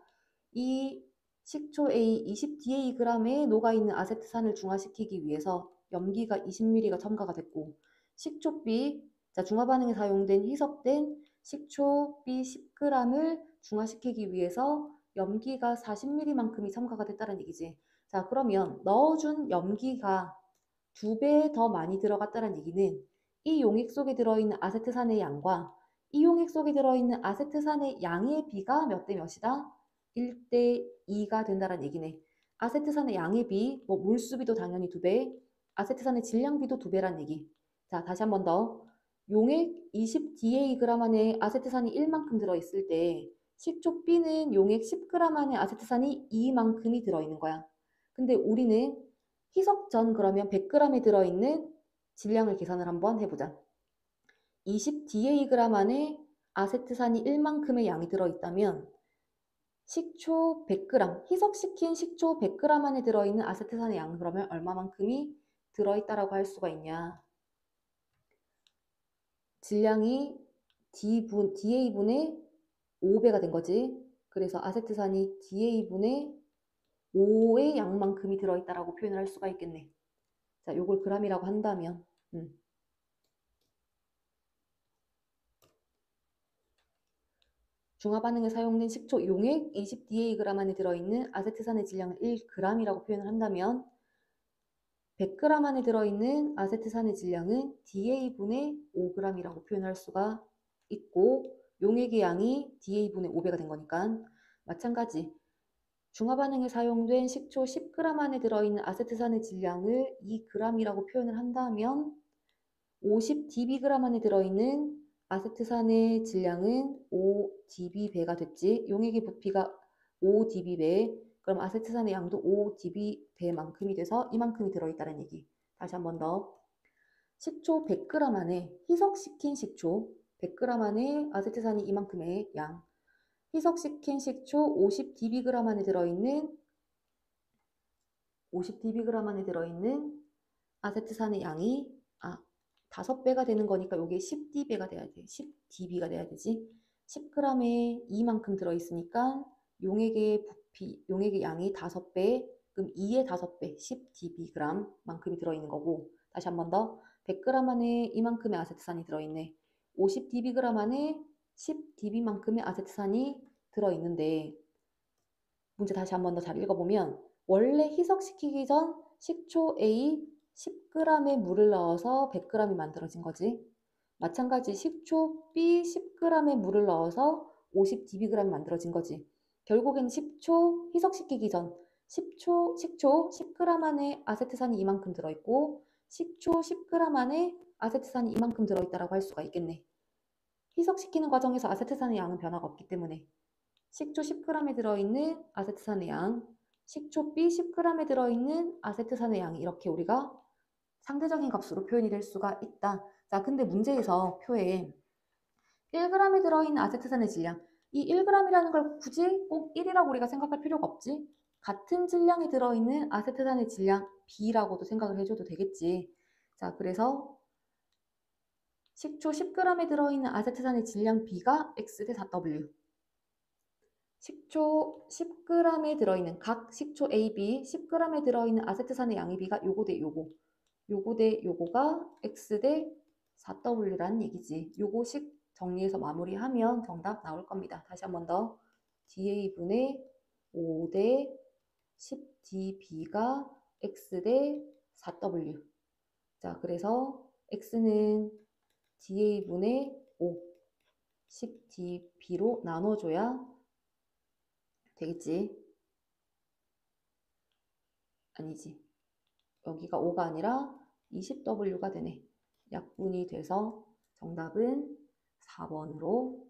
이 식초 A 20DAg에 녹아있는 아세트산을 중화시키기 위해서 염기가 20ml가 첨가가 됐고 식초 B 자, 중화 반응에 사용된 희석된 식초 B 10g을 중화시키기 위해서 염기가 40ml만큼이 첨가가 됐다는 얘기지. 자, 그러면 넣어준 염기가 2배 더 많이 들어갔다는 얘기는 이 용액 속에 들어있는 아세트산의 양과 이 용액 속에 들어있는 아세트산의 양의 비가 몇 대 몇이다? 1대 2가 된다는 얘기네. 아세트산의 양의 비, 뭐 물수비도 당연히 2배, 아세트산의 질량비도 2배란 얘기. 자, 다시 한 번 더. 용액 20DAg 안에 아세트산이 1만큼 들어있을 때 식초 B는 용액 10g 안에 아세트산이 2만큼이 들어있는 거야. 근데 우리는 희석 전 그러면 100g에 들어있는 질량을 계산을 한번 해보자. 20DAg 안에 아세트산이 1만큼의 양이 들어있다면 식초 100g, 희석시킨 식초 100g 안에 들어있는 아세트산의 양은 그러면 얼마만큼이 들어있다라고 할 수가 있냐. 질량이 DA분의 5배가 된 거지. 그래서 아세트산이 DA분의 5의 양만큼이 들어있다라고 표현을 할 수가 있겠네. 자, 요걸 g이라고 한다면 중화 반응에 사용된 식초 용액 20DAg 안에 들어있는 아세트산의 질량을 1g이라고 표현을 한다면 100g 안에 들어있는 아세트산의 질량은 DA분의 5g이라고 표현할 수가 있고 용액의 양이 DA분의 5배가 된 거니까 마찬가지 중화 반응에 사용된 식초 10g 안에 들어있는 아세트산의 질량을 2g이라고 표현을 한다면 50dBg 안에 들어있는 아세트산의 질량은 5dB배가 됐지. 용액의 부피가 5dB배. 그럼 아세트산의 양도 5dB배만큼이 돼서 이만큼이 들어있다는 얘기. 다시 한 번 더. 식초 100g 안에 희석시킨 식초 100g 안에 아세트산이 이만큼의 양. 희석시킨 식초 50dBg 안에 들어있는 50dBg 안에 들어있는 아세트산의 양이 5배가 되는 거니까 이게 10dB가 돼야 돼. 10dB가 돼야 되지. 10g에 이만큼 들어있으니까 용액의 부피, 용액의 양이 5배, 그럼 2의 5배, 10dBg만큼이 들어있는 거고 다시 한 번 더. 100g 안에 이만큼의 아세트산이 들어있네. 50dBg 안에 10dB만큼의 아세트산이 들어있는데 문제 다시 한 번 더 잘 읽어보면 원래 희석시키기 전 식초 A 10g의 물을 넣어서 100g이 만들어진 거지. 마찬가지 식초 B 10g의 물을 넣어서 50dBg이 만들어진 거지. 결국엔 식초 희석시키기 전 식초 10g 안에 아세트산이 이만큼 들어있고 식초 10g 안에 아세트산이 이만큼 들어있다라고 할 수가 있겠네. 희석시키는 과정에서 아세트산의 양은 변화가 없기 때문에 식초 10g에 들어있는 아세트산의 양, 식초 B 10g에 들어있는 아세트산의 양이 이렇게 우리가 상대적인 값으로 표현이 될 수가 있다. 자, 근데 문제에서 표에 1g에 들어있는 아세트산의 질량, 이 1g이라는 걸 굳이 꼭 1이라고 우리가 생각할 필요가 없지. 같은 질량이 들어있는 아세트산의 질량 B라고도 생각을 해줘도 되겠지. 자, 그래서 식초 10g에 들어있는 아세트산의 질량 B가 X 대 4W. 식초 10g에 들어있는 각 식초 A, B 10g에 들어있는 아세트산의 양의 B가 요거 대 요거. 요거 대 요거가 X 대 4W라는 얘기지. 요거식 정리해서 마무리하면 정답 나올 겁니다. 다시 한 번 더. DA분의 5 대 10DB가 X 대 4W. 자, 그래서 X는 DA분의 5, 10DB로 나눠줘야 되겠지. 아니지. 여기가 5가 아니라 20W가 되네. 약분이 돼서 정답은 4번으로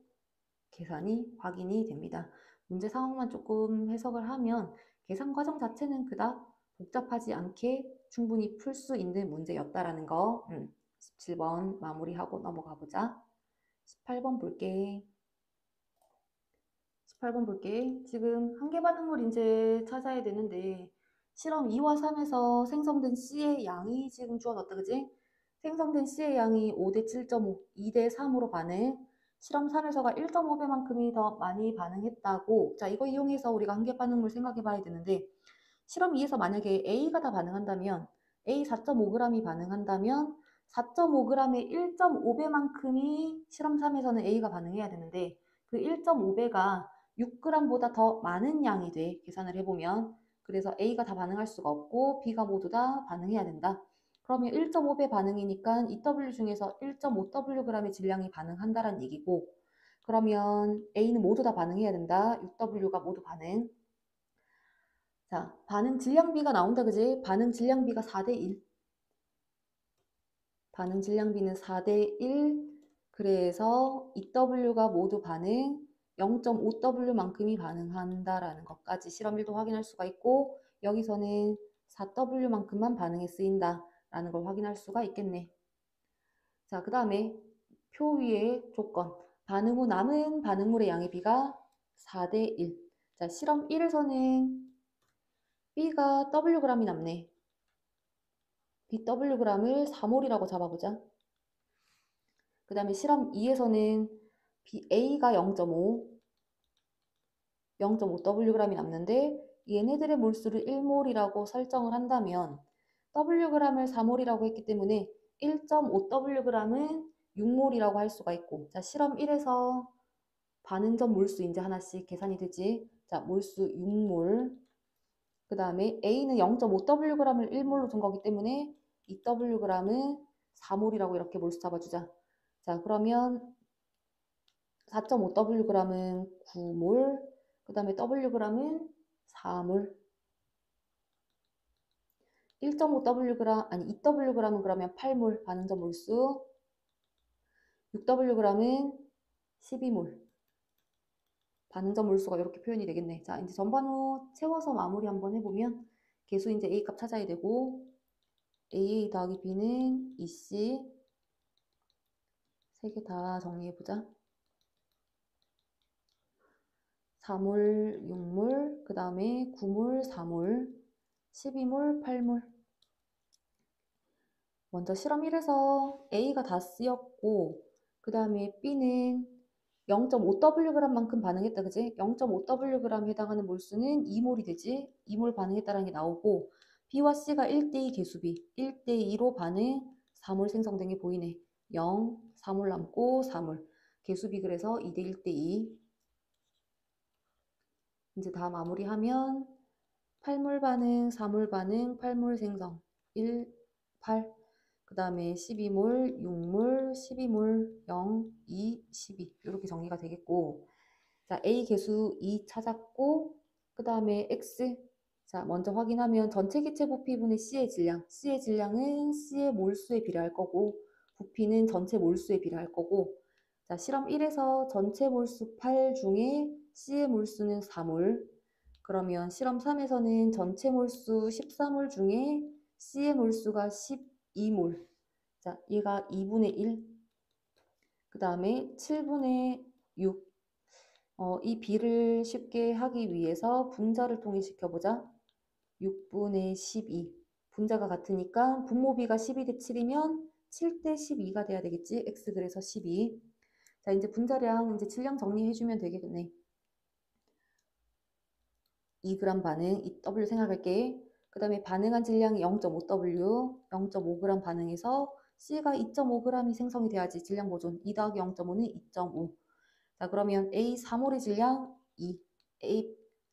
계산이 확인이 됩니다. 문제 상황만 조금 해석을 하면 계산 과정 자체는 그닥 복잡하지 않게 충분히 풀 수 있는 문제였다라는 거. 17번 마무리하고 넘어가 보자. 18번 볼게. 18번 볼게. 지금 한계 반응물 이제 찾아야 되는데 실험 2와 3에서 생성된 C의 양이 지금 주어졌다. 그지? 생성된 C의 양이 5대 7.5, 2대 3으로 반응. 실험 3에서가 1.5배만큼이 더 많이 반응했다고. 자, 이거 이용해서 우리가 한계 반응물 생각해 봐야 되는데 실험 2에서 만약에 A가 다 반응한다면 A 4.5g이 반응한다면 4.5g의 1.5배만큼이 실험 3에서는 A가 반응해야 되는데 그 1.5배가 6g보다 더 많은 양이 돼. 계산을 해보면. 그래서 A가 다 반응할 수가 없고 B가 모두 다 반응해야 된다. 그러면 1.5배 반응이니까 2W 중에서 1.5Wg의 질량이 반응한다는 얘기고 그러면 A는 모두 다 반응해야 된다. 6W가 모두 반응. 자, 반응 질량비가 나온다. 그지? 반응 질량비가 4대 1. 반응 질량비는 4대 1. 그래서 2W가 모두 반응 0.5W만큼이 반응한다라는 것까지 실험 1도 확인할 수가 있고 여기서는 4W만큼만 반응에 쓰인다라는 걸 확인할 수가 있겠네. 자, 그 다음에 표 위에 조건. 반응 후 남은 반응물의 양의 비가 4대 1. 자, 실험 1에서는 B가 Wg이 남네. BWg을 4몰이라고 잡아보자. 그 다음에 실험 2에서는 A가 0.5, 0.5Wg이 남는데 얘네들의 몰수를 1몰이라고 설정을 한다면 Wg을 4몰이라고 했기 때문에 1.5Wg은 6몰이라고 할 수가 있고 자 실험 1에서 반응 전 몰수 이제 하나씩 계산이 되지. 자 몰수 6몰 그 다음에 A는 0.5Wg을 1몰로 둔 거기 때문에 2Wg은 4몰이라고 이렇게 몰수 잡아주자. 자 그러면 4.5Wg은 9몰, 그 다음에 Wg은 4몰, 1.5Wg, 아니 2Wg은 그러면 8몰 반응점 몰수, 6Wg은 12몰 반응점 몰수가 이렇게 표현이 되겠네. 자 이제 전반후 채워서 마무리 한번 해보면 계수 이제 A 값 찾아야 되고 AA 더하기 B는 EC 세 개 다 정리해보자. 4몰, 6몰, 그 다음에 9몰, 4몰, 12몰, 8몰. 먼저 실험 1에서 A가 다 쓰였고 그 다음에 B는 0.5Wg만큼 반응했다. 그지? 0.5Wg 해당하는 몰수는 2몰이 되지. 2몰 반응했다는 게 나오고 B와 C가 1대2 개수비 1대2로 반응 4몰 생성된 게 보이네. 0, 4몰 남고 4몰 개수비 그래서 2대 1대2 이제 다 마무리하면 8몰 반응, 4몰 반응, 8몰 생성 1, 8 그 다음에 12몰, 6몰, 12몰, 0, 2, 12 이렇게 정리가 되겠고 자 A 개수 2 찾았고 그 다음에 X 자 먼저 확인하면 전체 기체 부피분의 C의 질량 C의 질량은 C의 몰수에 비례할 거고 부피는 전체 몰수에 비례할 거고 자 실험 1에서 전체 몰수 8 중에 C의 몰수는 4몰 그러면 실험 3에서는 전체 몰수 14몰 중에 C의 몰수가 12몰 자, 얘가 2분의 1, 그 다음에 7분의 6. 이 B를 쉽게 하기 위해서 분자를 통해 시켜보자. 6분의 12. 분자가 같으니까 분모비가 12대 7이면 7대 12가 돼야 되겠지? X 그래서 12. 자, 이제 분자량, 이제 질량 정리해주면 되겠네. 2g 반응, 이 W 생각할게. 그 다음에 반응한 질량이 0.5W, 0.5g 반응해서 C가 2.5g이 생성이 돼야지 질량 보존. 2 더하기 0.5는 2.5. 자, 그러면 A 3몰의 질량 2,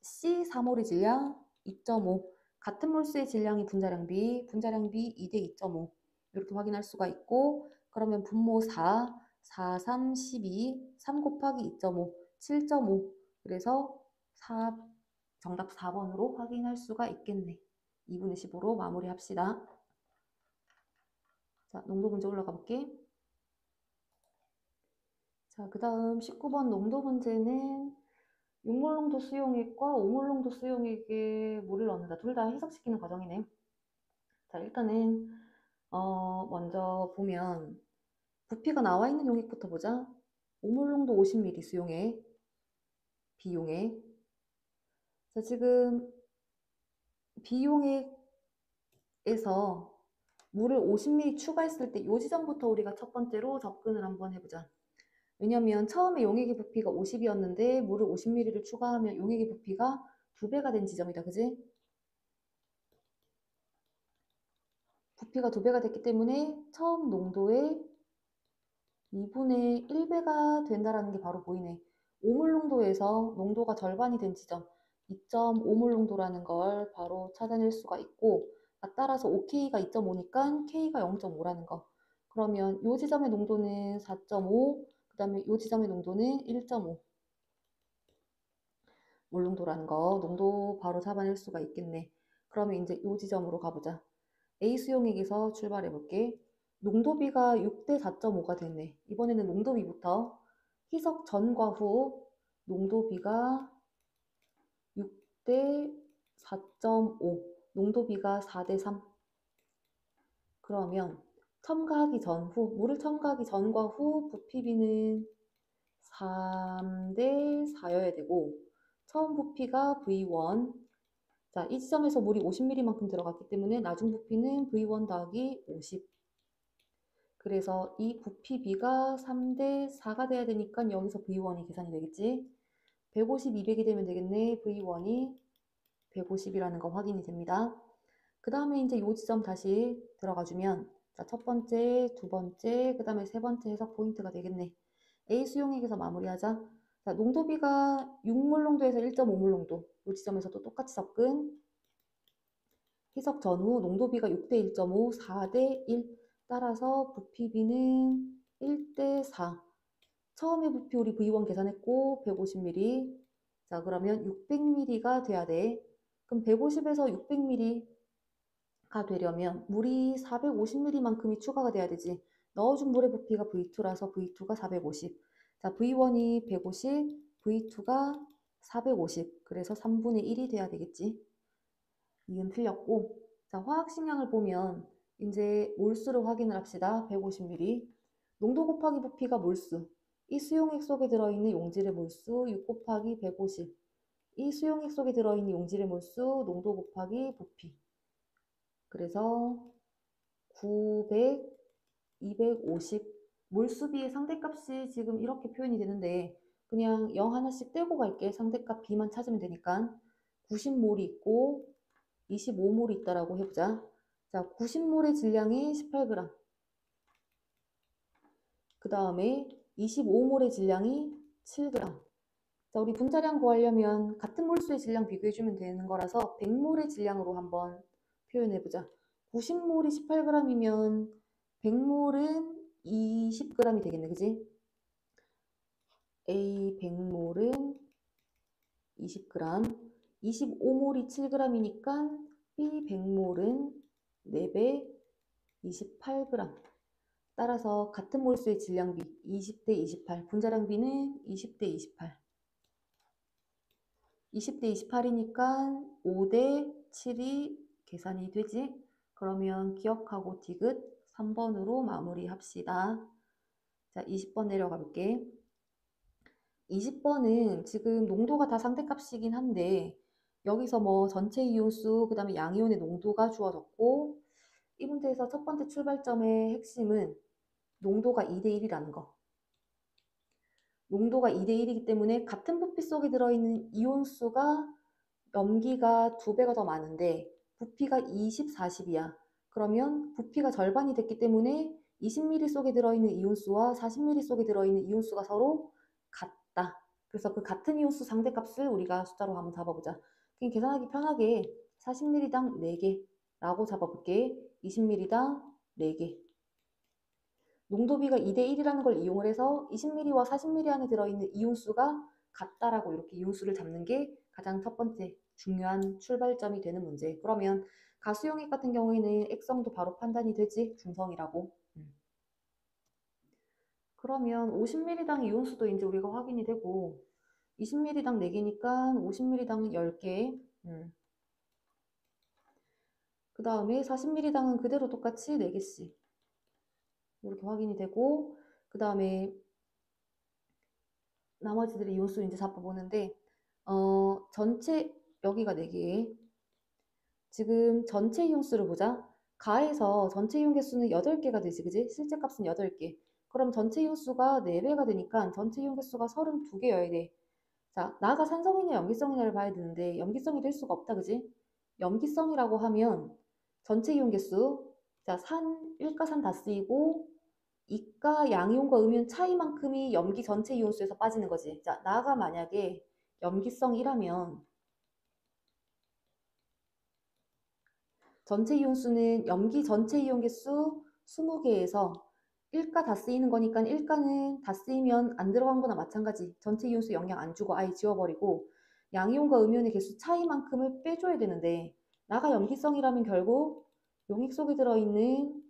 C 3몰의 질량 2.5. 같은 몰수의 질량이 분자량 B, 분자량 B 2대 2.5. 이렇게 확인할 수가 있고, 그러면 분모 4, 4, 3, 12, 3 곱하기 2.5, 7.5. 그래서 4, 정답 4번으로 확인할 수가 있겠네. 2분의 15로 마무리합시다. 자, 농도 문제 올라가 볼게. 자, 그 다음 19번 농도 문제는 6몰농도 수용액과 5몰농도 수용액에 물을 넣는다. 둘 다 해석시키는 과정이네. 자, 일단은 먼저 보면 부피가 나와 있는 용액부터 보자. 5몰농도 50ml 수용액, B용액. 자, 지금 B용액에서 물을 50ml 추가했을 때 이 지점부터 우리가 첫 번째로 접근을 한번 해보자. 왜냐면 처음에 용액의 부피가 50이었는데 물을 50ml를 추가하면 용액의 부피가 2배가 된 지점이다. 그지? 부피가 2배가 됐기 때문에 처음 농도의 2분의 1배가 된다라는 게 바로 보이네. 5몰 농도에서 농도가 절반이 된 지점 2.5몰 농도라는 걸 바로 찾아낼 수가 있고, 따라서 OK가 2.5니까 K가 0.5라는 거. 그러면 이 지점의 농도는 4.5, 그 다음에 이 지점의 농도는 1.5 몰농도라는 거 농도 바로 잡아낼 수가 있겠네. 그러면 이제 이 지점으로 가보자. A 수용액에서 출발해 볼게. 농도비가 6대 4.5가 됐네. 이번에는 농도비부터 희석 전과 후 농도비가 6대 4.5, 농도비가 4대 3. 그러면 첨가하기 전후, 물을 첨가하기 전과 후 부피비는 3대 4여야 되고, 처음 부피가 V1. 자, 이 지점에서 물이 50ml만큼 들어갔기 때문에 나중 부피는 V1 더하기 50. 그래서 이 부피비가 3대 4가 돼야 되니까 여기서 V1이 계산이 되겠지. 150, 200이 되면 되겠네. V1이 150이라는 거 확인이 됩니다. 그 다음에 이제 요 지점 다시 들어가 주면, 자, 첫 번째, 두 번째, 그 다음에 세 번째 해석 포인트가 되겠네. A 수용액에서 마무리하자. 자, 농도비가 6몰 농도에서 1.5몰 농도. 요 지점에서도 똑같이 접근. 희석 전후 농도비가 6대 1.5, 4대 1. 따라서 부피비는 1대 4. 처음에 부피 우리 V1 계산했고 150ml. 자, 그러면 600ml가 돼야 돼. 그럼 150에서 600ml가 되려면 물이 450ml만큼이 추가가 돼야 되지. 넣어준 물의 부피가 V2라서 V2가 450. 자, V1이 150, V2가 450. 그래서 3분의 1이 돼야 되겠지. 이은 틀렸고. 자, 화학식량을 보면 이제 몰수를 확인을 합시다. 150ml. 농도 곱하기 부피가 몰수. 이 수용액 속에 들어있는 용질의 몰수 6 곱하기 150. 이 수용액 속에 들어있는 용질의 몰수 농도 곱하기 부피. 그래서 900, 250. 몰수비의 상대값이 지금 이렇게 표현이 되는데 그냥 0 하나씩 떼고 갈게. 상대값 B만 찾으면 되니까. 90몰이 있고 25몰이 있다라고 해보자. 자, 90몰의 질량이 18g. 그 다음에 25몰의 질량이 7g. 자, 우리 분자량 구하려면 같은 몰수의 질량 비교해주면 되는 거라서 100몰의 질량으로 한번 표현해보자. 90몰이 18g이면 100몰은 20g이 되겠네, 그지? A 100몰은 20g, 25몰이 7g이니까 B 100몰은 4배 28g. 따라서 같은 몰수의 질량비 20대 28, 분자량비는 20대 28. 20대 28이니까 5대 7이 계산이 되지. 그러면 기억하고 디귿 3번으로 마무리합시다. 자, 20번 내려가 볼게. 20번은 지금 농도가 다 상대값이긴 한데 여기서 뭐 전체 이온수, 그 다음에 양이온의 농도가 주어졌고 이 문제에서 첫 번째 출발점의 핵심은 농도가 2대1이라는 거. 농도가 2대1이기 때문에 같은 부피 속에 들어있는 이온수가 염기가 2배가 더 많은데 부피가 20, 40이야. 그러면 부피가 절반이 됐기 때문에 20ml 속에 들어있는 이온수와 40ml 속에 들어있는 이온수가 서로 같다. 그래서 그 같은 이온수 상대값을 우리가 숫자로 한번 잡아보자. 그냥 계산하기 편하게 40ml당 4개라고 잡아볼게. 20ml당 4개. 농도비가 2대1이라는 걸 이용을 해서 20ml와 40ml 안에 들어있는 이온수가 같다라고 이렇게 이온수를 잡는 게 가장 첫 번째 중요한 출발점이 되는 문제. 그러면 가수용액 같은 경우에는 액성도 바로 판단이 되지. 중성이라고. 그러면 50ml당 이온수도 이제 우리가 확인이 되고 20ml당 4개니까 50ml당 10개. 그 다음에 40ml당은 그대로 똑같이 4개씩. 이렇게 확인이 되고 그 다음에 나머지들의 이온수 이제 잡아보는데 전체 여기가 4개. 지금 전체 이온수를 보자. 가에서 전체 이온 개수는 8개가 되지, 그지? 실제 값은 8개. 그럼 전체 이온수가 4배가 되니까 전체 이온 개수가 32개여야 돼. 자, 나가 산성이냐 염기성이냐를 봐야 되는데 염기성이 될 수가 없다, 그지? 염기성이라고 하면 전체 이온 개수, 자, 일가산 다 쓰이고 이가 양이온과 음이온 차이만큼이 염기 전체 이온수에서 빠지는 거지. 자, 나가 만약에 염기성이라면 전체 이온수는 염기 전체 이온 개수 20개에서 1가 다 쓰이는 거니까 1가는 다 쓰이면 안 들어간 거나 마찬가지. 전체 이온수 영향 안 주고 아예 지워버리고 양이온과 음이온의 개수 차이만큼을 빼줘야 되는데 나가 염기성이라면 결국 용액 속에 들어있는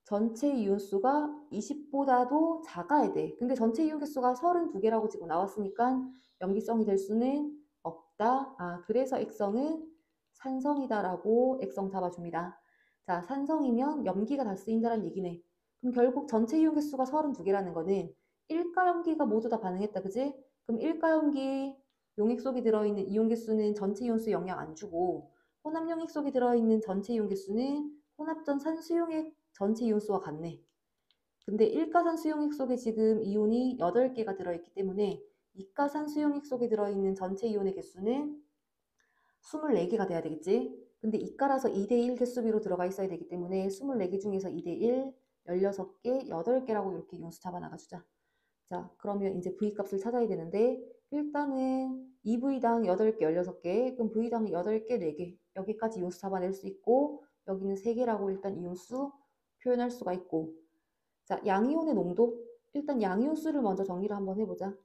전체 이온수가 20보다도 작아야 돼. 근데 전체 이온 개수가 32개라고 지금 나왔으니까 염기성이 될 수는 없다. 아, 그래서 액성은 산성이다라고 액성 잡아줍니다. 자, 산성이면 염기가 다 쓰인다는 얘기네. 그럼 결국 전체 이온 개수가 32개라는 거는 1가 염기가 모두 다 반응했다, 그지? 그럼 1가 염기 용액 속에 들어있는 이온 개수는 전체 이온수 영향 안 주고 혼합 용액 속에 들어있는 전체 이온 개수는 혼합전 산수용액 전체 이온수와 같네. 근데 일가산수용액 속에 지금 이온이 8개가 들어있기 때문에 이가산수용액 속에 들어있는 전체 이온의 개수는 24개가 돼야 되겠지? 근데 이가라서 2대1 개수비로 들어가 있어야 되기 때문에 24개 중에서 2대1, 16개, 8개라고 이렇게 이온수 잡아 나가주자. 자, 그러면 이제 V값을 찾아야 되는데 일단은 2V당 8개, 16개, 그럼 V당 8개, 4개 여기까지 이온수 잡아낼 수 있고 여기는 3개라고 일단 이온수 표현할 수가 있고 자, 양이온의 농도 일단 양이온수를 먼저 정리를 한번 해보자.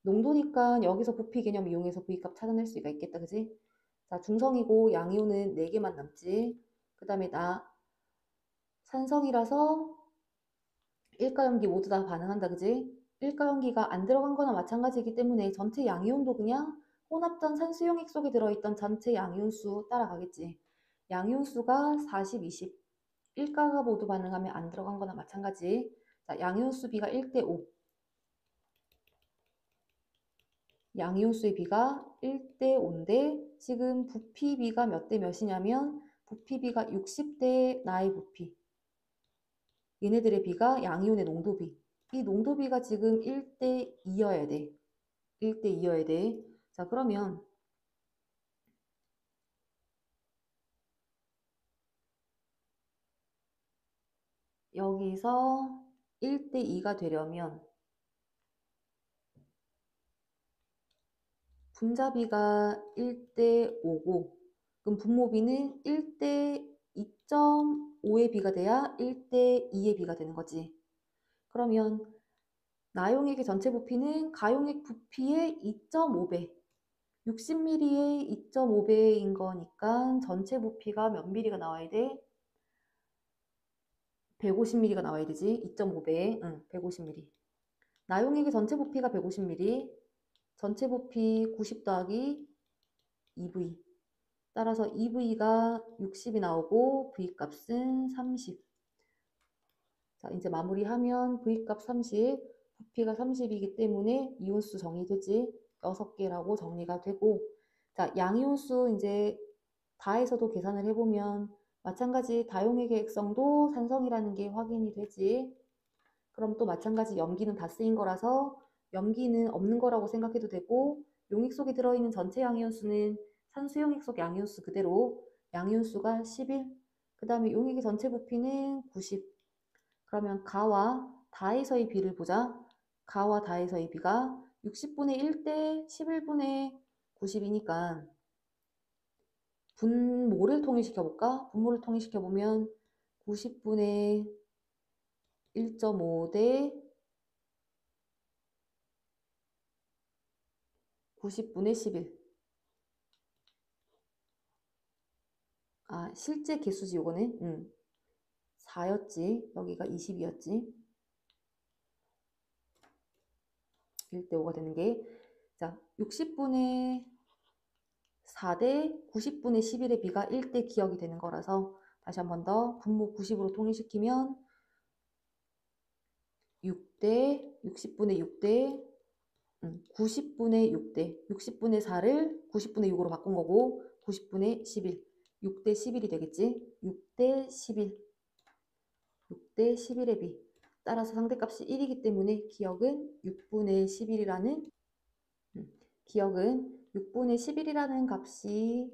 농도니까 여기서 부피 개념 이용해서 V값 찾아낼 수가 있겠다, 그지? 자, 중성이고 양이온은 4개만 남지. 그 다음에 나 산성이라서 일가염기 모두 다 반응한다, 그지? 일가염기가 안 들어간 거나 마찬가지이기 때문에 전체 양이온도 그냥 혼합전 산수용액 속에 들어있던 전체 양이온수 따라가겠지. 양이온수가 40, 20. 일가가 모두 반응하면 안 들어간 거나 마찬가지. 자, 양이온수 비가 1대5. 양이온수의 비가 1대5인데 지금 부피 비가 몇 대 몇이냐면 부피 비가 60대 나의 부피. 얘네들의 비가 양이온의 농도비. 이 농도비가 지금 1대2여야 돼. 1대2여야 돼. 자, 그러면 여기서 1대2가 되려면 분자비가 1대5고 그럼 분모비는 1대 2.5의 비가 돼야 1대2의 비가 되는 거지. 그러면 나용액의 전체 부피는 가용액 부피의 2.5배. 60ml의 2.5배인 거니까 전체 부피가 몇 ml가 나와야 돼? 150ml가 나와야 되지. 2.5배. 응, 150ml. 나용액의 전체 부피가 150ml. 전체 부피 90 더하기 2V. 따라서 2V가 60이 나오고 V값은 30. 자, 이제 마무리하면 V값 30, 부피가 30이기 때문에 이온수 정의되지. 6개라고 정리가 되고 자, 양이온수 이제 다에서도 계산을 해보면 마찬가지 다용의 계획성도 산성이라는 게 확인이 되지. 그럼 또 마찬가지 염기는 다 쓰인 거라서 염기는 없는 거라고 생각해도 되고, 용액 속에 들어있는 전체 양이온수는 산수용액 속 양이온수 그대로 양이온수가 11, 그 다음에 용액의 전체 부피는 90. 그러면 가와 다에서의 비를 보자. 가와 다에서의 비가 60분의 1 대 11분의 90이니까 분모를 통일시켜볼까? 분모를 통일시켜보면 90분의 1.5 대 90분의 11. 아, 실제 개수지 요거는. 4였지. 여기가 20이었지. 1대 5가 되는 게, 자, 60분의 4 대 90분의 11의 비가 1대 기억이 되는 거라서 다시 한 번 더 분모 90으로 통일시키면 6대 60분의 6대 90분의 6대 60분의 4를 90분의 6으로 바꾼 거고 90분의 11 6대 11이 되겠지. 6대 11 6대 11의 비 따라서 상대값이 1이기 때문에 기억은 6분의 11이라는 기억은 6분의 11이라는 값이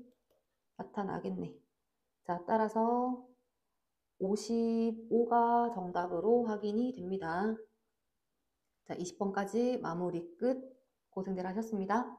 나타나겠네. 자, 따라서 55가 정답으로 확인이 됩니다. 자, 20번까지 마무리 끝. 고생들 하셨습니다.